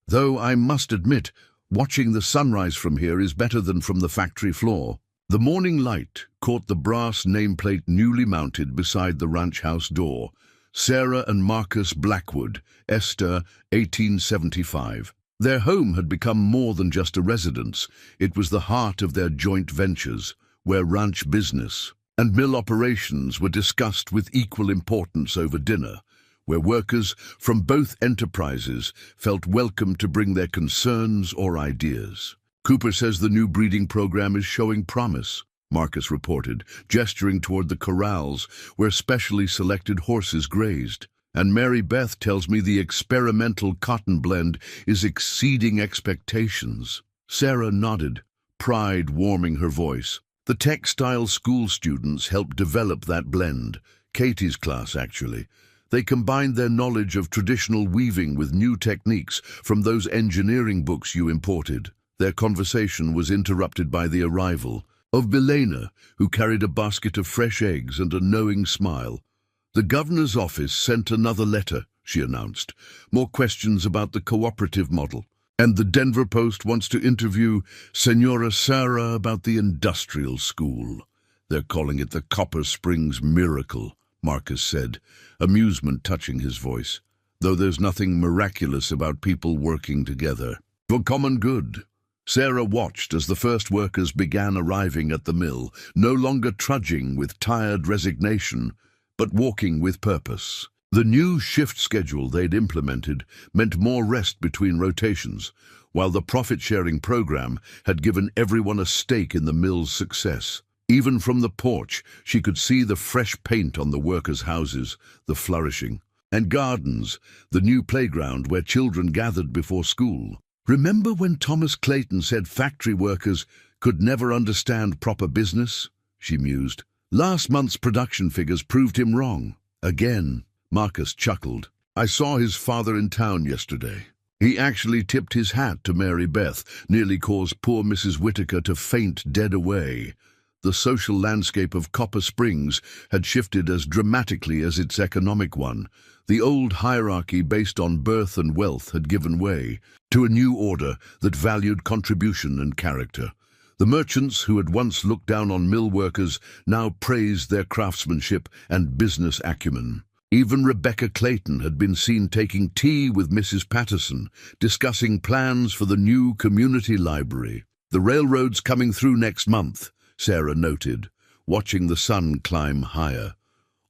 "Though I must admit, watching the sunrise from here is better than from the factory floor." The morning light caught the brass nameplate newly mounted beside the ranch house door. Sarah and Marcus Blackwood, Esther, 1875. Their home had become more than just a residence. It was the heart of their joint ventures, where ranch business and mill operations were discussed with equal importance over dinner, where workers from both enterprises felt welcome to bring their concerns or ideas. "Cooper says the new breeding program is showing promise," Marcus reported, gesturing toward the corrals where specially selected horses grazed. "And Mary Beth tells me the experimental cotton blend is exceeding expectations." Sarah nodded, pride warming her voice. The textile school students helped develop that blend. Katie's class, actually. They combined their knowledge of traditional weaving with new techniques from those engineering books you imported. Their conversation was interrupted by the arrival of Milena, who carried a basket of fresh eggs and a knowing smile. "The governor's office sent another letter," she announced. "More questions about the cooperative model. And the Denver Post wants to interview Senora Sarah about the industrial school. They're calling it the Copper Springs Miracle," Marcus said, amusement touching his voice. "Though there's nothing miraculous about people working together for common good." Sarah watched as the first workers began arriving at the mill, no longer trudging with tired resignation, but walking with purpose. The new shift schedule they'd implemented meant more rest between rotations, while the profit-sharing program had given everyone a stake in the mill's success. Even from the porch, she could see the fresh paint on the workers' houses, the flourishing, and gardens, the new playground where children gathered before school. "Remember when Thomas Clayton said factory workers could never understand proper business?" she mused. "Last month's production figures proved him wrong. Again." Marcus chuckled. "I saw his father in town yesterday. He actually tipped his hat to Mary Beth, nearly caused poor Mrs. Whitaker to faint dead away." The social landscape of Copper Springs had shifted as dramatically as its economic one. The old hierarchy based on birth and wealth had given way to a new order that valued contribution and character. The merchants who had once looked down on mill workers now praised their craftsmanship and business acumen. Even Rebecca Clayton had been seen taking tea with Mrs. Patterson, discussing plans for the new community library. "The railroad's coming through next month," Sarah noted, watching the sun climb higher.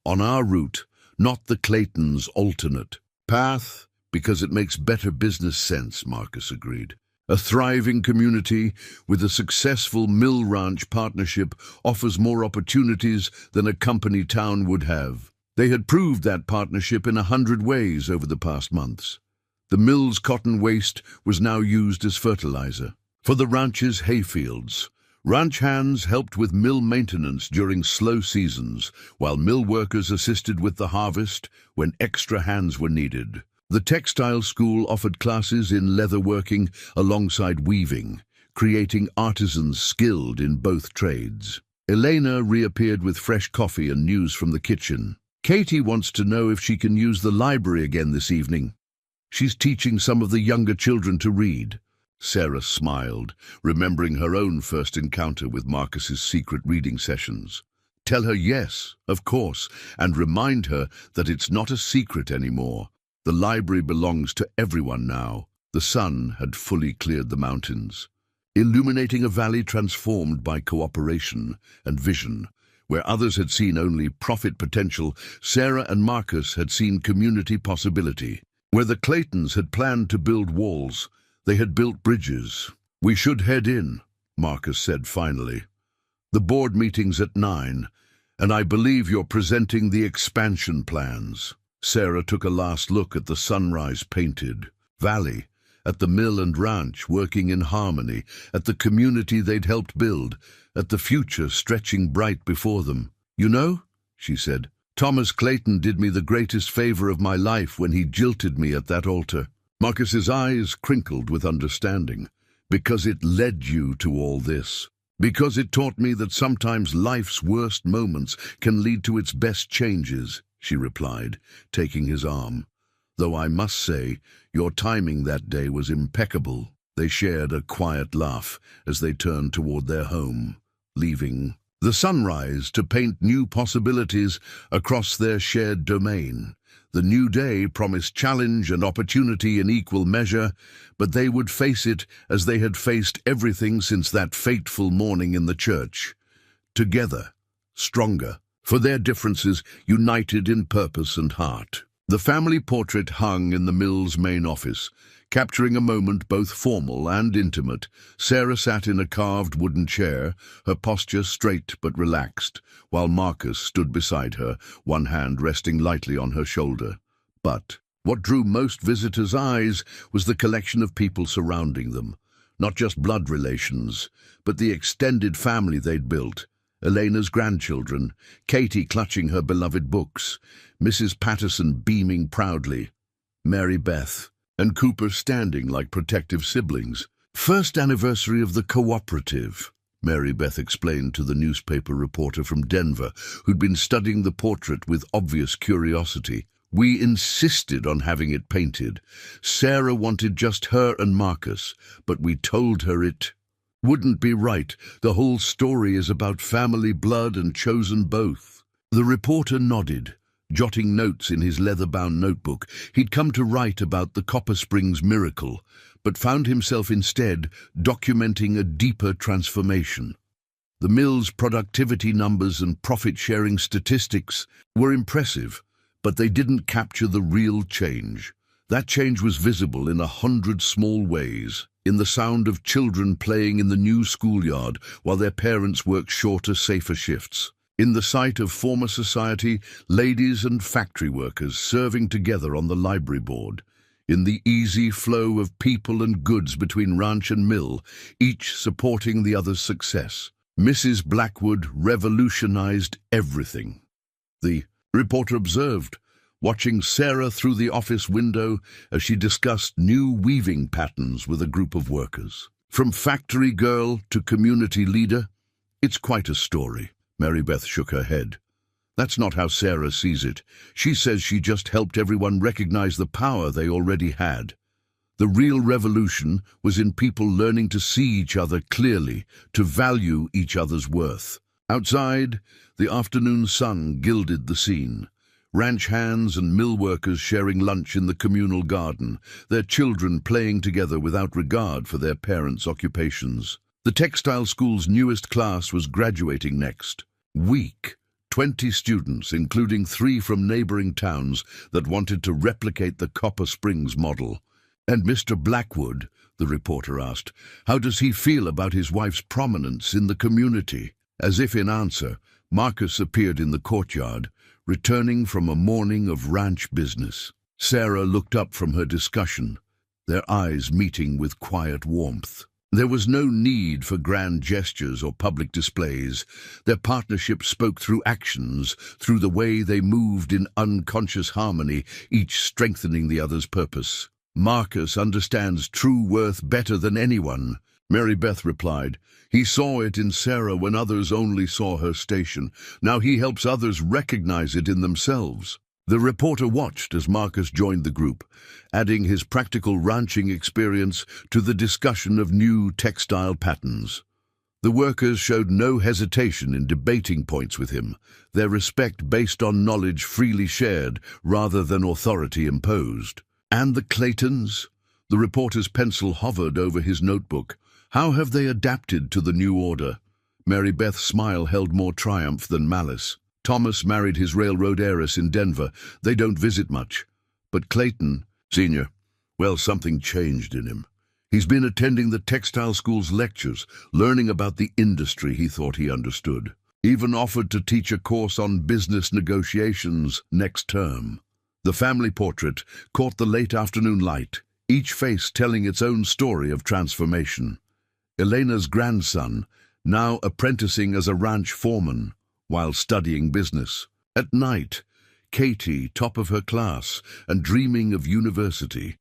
"On our route, not the Claytons' alternate path, because it makes better business sense," Marcus agreed. "A thriving community with a successful mill ranch partnership offers more opportunities than a company town would have." They had proved that partnership in 100 ways over the past months. The mill's cotton waste was now used as fertilizer. For the ranch's hayfields, ranch hands helped with mill maintenance during slow seasons, while mill workers assisted with the harvest when extra hands were needed. The textile school offered classes in leatherworking alongside weaving, creating artisans skilled in both trades. Elena reappeared with fresh coffee and news from the kitchen. "Katie wants to know if she can use the library again this evening. She's teaching some of the younger children to read." Sarah smiled, remembering her own first encounter with Marcus's secret reading sessions. "Tell her yes, of course, and remind her that it's not a secret anymore. The library belongs to everyone now." The sun had fully cleared the mountains, illuminating a valley transformed by cooperation and vision. Where others had seen only profit potential, Sarah and Marcus had seen community possibility. Where the Claytons had planned to build walls, they had built bridges. "We should head in," Marcus said finally. "The board meeting's at 9, and I believe you're presenting the expansion plans." Sarah took a last look at the sunrise-painted valley, at the mill and ranch working in harmony, at the community they'd helped build, at the future stretching bright before them. "You know," she said, "Thomas Clayton did me the greatest favor of my life when he jilted me at that altar." Marcus's eyes crinkled with understanding. "Because it led you to all this. Because it taught me that sometimes life's worst moments can lead to its best changes," she replied, taking his arm. "Though I must say, your timing that day was impeccable." They shared a quiet laugh as they turned toward their home, leaving the sunrise to paint new possibilities across their shared domain. The new day promised challenge and opportunity in equal measure, but they would face it as they had faced everything since that fateful morning in the church. Together, stronger, for their differences united in purpose and heart. The family portrait hung in the mill's main office, capturing a moment both formal and intimate. Sarah sat in a carved wooden chair, her posture straight but relaxed, while Marcus stood beside her, one hand resting lightly on her shoulder. But what drew most visitors' eyes was the collection of people surrounding them. Not just blood relations, but the extended family they'd built. Elena's grandchildren, Katie clutching her beloved books, Mrs. Patterson beaming proudly, Mary Beth and Cooper standing like protective siblings. "First anniversary of the cooperative," Mary Beth explained to the newspaper reporter from Denver, who'd been studying the portrait with obvious curiosity. "We insisted on having it painted. Sarah wanted just her and Marcus, but we told her it wouldn't be right. The whole story is about family blood and chosen both." The reporter nodded, jotting notes in his leather-bound notebook. He'd come to write about the Copper Springs miracle, but found himself instead documenting a deeper transformation. The mill's productivity numbers and profit-sharing statistics were impressive, but they didn't capture the real change. That change was visible in 100 small ways, in the sound of children playing in the new schoolyard while their parents worked shorter, safer shifts, in the sight of former society ladies and factory workers serving together on the library board, in the easy flow of people and goods between ranch and mill, each supporting the other's success. Mrs. Blackwood revolutionized everything. The reporter observed, watching Sarah through the office window as she discussed new weaving patterns with a group of workers. From factory girl to community leader, it's quite a story. Mary Beth shook her head. That's not how Sarah sees it. She says she just helped everyone recognize the power they already had. The real revolution was in people learning to see each other clearly, to value each other's worth. Outside, the afternoon sun gilded the scene. ranch hands and mill workers sharing lunch in the communal garden, their children playing together without regard for their parents' occupations. The textile school's newest class was graduating next week. 20 students, including 3 from neighboring towns that wanted to replicate the Copper Springs model. "And Mr. Blackwood," the reporter asked, "how does he feel about his wife's prominence in the community?" As if in answer, Marcus appeared in the courtyard, returning from a morning of ranch business. Sarah looked up from her discussion, their eyes meeting with quiet warmth. There was no need for grand gestures or public displays. Their partnership spoke through actions, through the way they moved in unconscious harmony, each strengthening the other's purpose. "Marcus understands true worth better than anyone," Mary Beth replied. "He saw it in Sarah when others only saw her station. Now he helps others recognize it in themselves." The reporter watched as Marcus joined the group, adding his practical ranching experience to the discussion of new textile patterns. The workers showed no hesitation in debating points with him, their respect based on knowledge freely shared rather than authority imposed. "And the Claytons?" The reporter's pencil hovered over his notebook. "How have they adapted to the new order?" Mary Beth's smile held more triumph than malice. "Thomas married his railroad heiress in Denver. They don't visit much. But Clayton, Sr., well, something changed in him. He's been attending the textile school's lectures, learning about the industry he thought he understood. Even offered to teach a course on business negotiations next term." The family portrait caught the late afternoon light, each face telling its own story of transformation. Elena's grandson, now apprenticing as a ranch foreman while studying business. At night, Katie, top of her class and dreaming of university.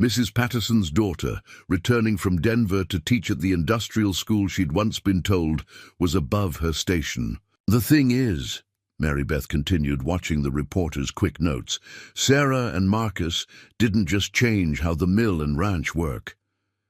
Mrs. Patterson's daughter, returning from Denver to teach at the industrial school she'd once been told was above her station. "The thing is," Mary Beth continued, watching the reporter's quick notes, "Sarah and Marcus didn't just change how the mill and ranch work.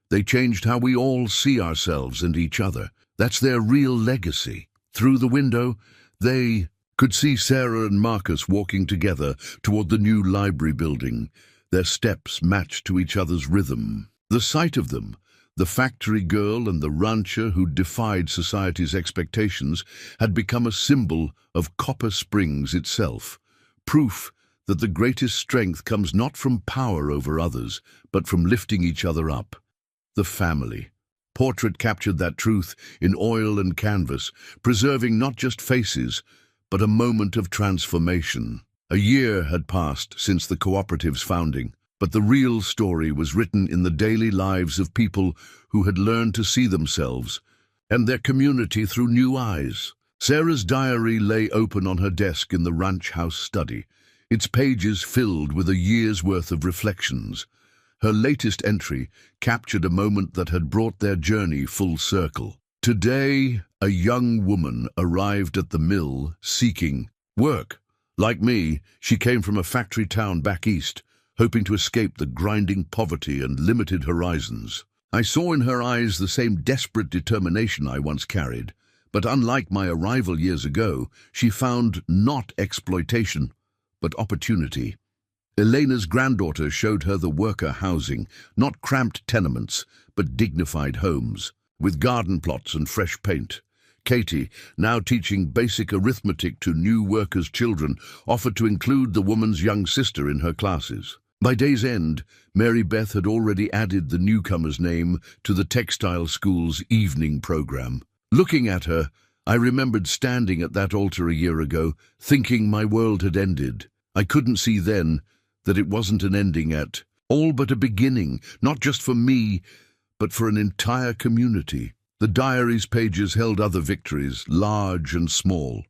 They changed how we all see ourselves and each other. That's their real legacy." Through the window, they could see Sarah and Marcus walking together toward the new library building, their steps matched to each other's rhythm. The sight of them, the factory girl and the rancher who defied society's expectations, had become a symbol of Copper Springs itself, proof that the greatest strength comes not from power over others, but from lifting each other up. The family portrait captured that truth in oil and canvas, preserving not just faces, but a moment of transformation. A year had passed since the cooperative's founding, but the real story was written in the daily lives of people who had learned to see themselves and their community through new eyes. Sarah's diary lay open on her desk in the ranch house study, its pages filled with a year's worth of reflections. Her latest entry captured a moment that had brought their journey full circle. Today, a young woman arrived at the mill seeking work. Like me, she came from a factory town back east, hoping to escape the grinding poverty and limited horizons. I saw in her eyes the same desperate determination I once carried, but unlike my arrival years ago, she found not exploitation, but opportunity. Elena's granddaughter showed her the worker housing, not cramped tenements, but dignified homes, with garden plots and fresh paint. Katie, now teaching basic arithmetic to new workers' children, offered to include the woman's young sister in her classes. By day's end, Mary Beth had already added the newcomer's name to the textile school's evening program. Looking at her, I remembered standing at that altar a year ago, thinking my world had ended. I couldn't see then that it wasn't an ending at all but a beginning, not just for me, but for an entire community. The diary's pages held other victories, large and small.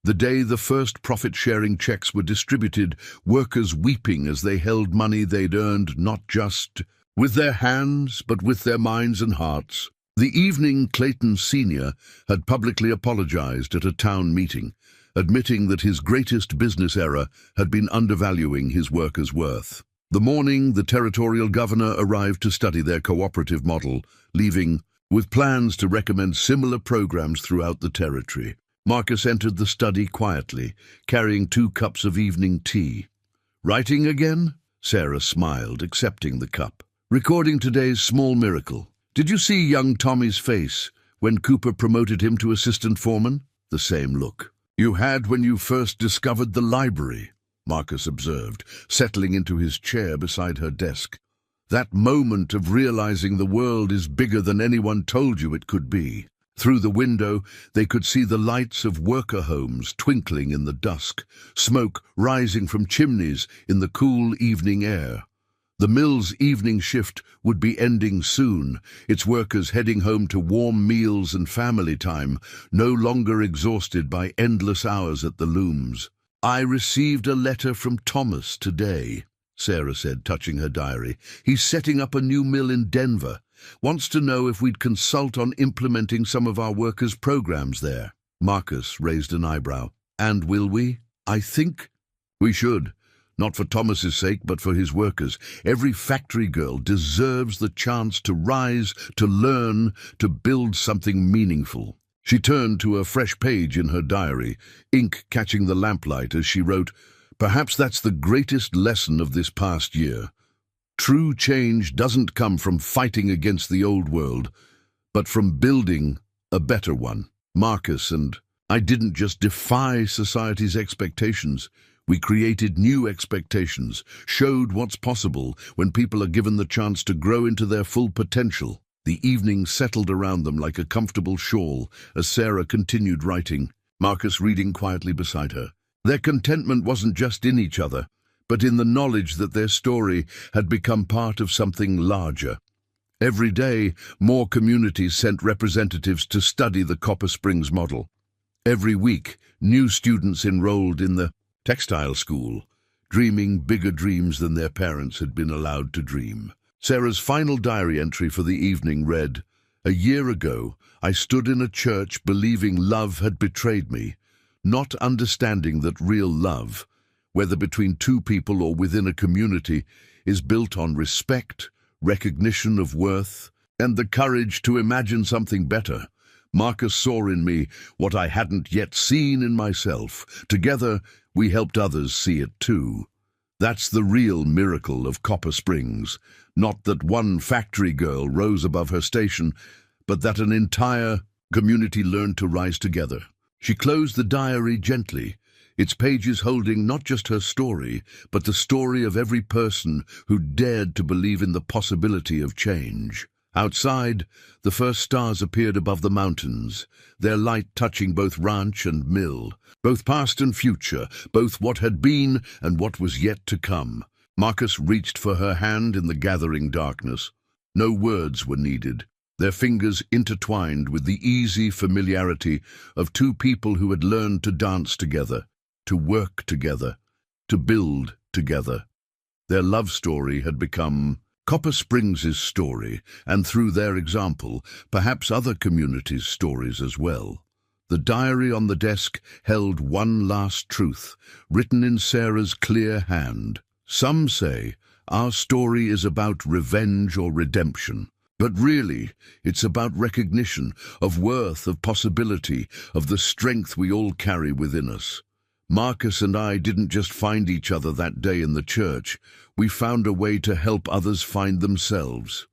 The day the first profit-sharing checks were distributed, workers weeping as they held money they'd earned not just with their hands, but with their minds and hearts. The evening Clayton Sr. had publicly apologized at a town meeting, admitting that his greatest business error had been undervaluing his workers' worth. The morning, the territorial governor arrived to study their cooperative model, leaving with plans to recommend similar programs throughout the territory. Marcus entered the study quietly, carrying 2 cups of evening tea. "Writing again?" Sarah smiled, accepting the cup. "Recording today's small miracle. Did you see young Tommy's face when Cooper promoted him to assistant foreman?" "The same look you had when you first discovered the library," Marcus observed, settling into his chair beside her desk. "That moment of realizing the world is bigger than anyone told you it could be." Through the window, they could see the lights of worker homes twinkling in the dusk, smoke rising from chimneys in the cool evening air. The mill's evening shift would be ending soon, its workers heading home to warm meals and family time, no longer exhausted by endless hours at the looms. "I received a letter from Thomas today," Sarah said, touching her diary. "He's setting up a new mill in Denver. Wants to know if we'd consult on implementing some of our workers' programs there." Marcus raised an eyebrow. "And will we?" "I think we should. Not for Thomas's sake, but for his workers. Every factory girl deserves the chance to rise, to learn, to build something meaningful." She turned to a fresh page in her diary, ink catching the lamplight as she wrote, "Perhaps that's the greatest lesson of this past year. True change doesn't come from fighting against the old world, but from building a better one." Marcus and I didn't just defy society's expectations. We created new expectations, showed what's possible when people are given the chance to grow into their full potential. The evening settled around them like a comfortable shawl as Sarah continued writing, Marcus reading quietly beside her. Their contentment wasn't just in each other, but in the knowledge that their story had become part of something larger. Every day, more communities sent representatives to study the Copper Springs model. Every week, new students enrolled in the textile school, dreaming bigger dreams than their parents had been allowed to dream. Sarah's final diary entry for the evening read, "A year ago, I stood in a church believing love had betrayed me, not understanding that real love, whether between 2 people or within a community, is built on respect, recognition of worth, and the courage to imagine something better. Marcus saw in me what I hadn't yet seen in myself. Together, we helped others see it too. That's the real miracle of Copper Springs. Not that one factory girl rose above her station, but that an entire community learned to rise together." She closed the diary gently, its pages holding not just her story, but the story of every person who dared to believe in the possibility of change. Outside, the first stars appeared above the mountains, their light touching both ranch and mill, both past and future, both what had been and what was yet to come. Marcus reached for her hand in the gathering darkness. No words were needed. Their fingers intertwined with the easy familiarity of 2 people who had learned to dance together, to work together, to build together. Their love story had become Copper Springs' story, and through their example, perhaps other communities' stories as well. The diary on the desk held one last truth, written in Sarah's clear hand. "Some say our story is about revenge or redemption, but really it's about recognition of worth, of possibility, of the strength we all carry within us." Marcus and I didn't just find each other that day in the church. We found a way to help others find themselves.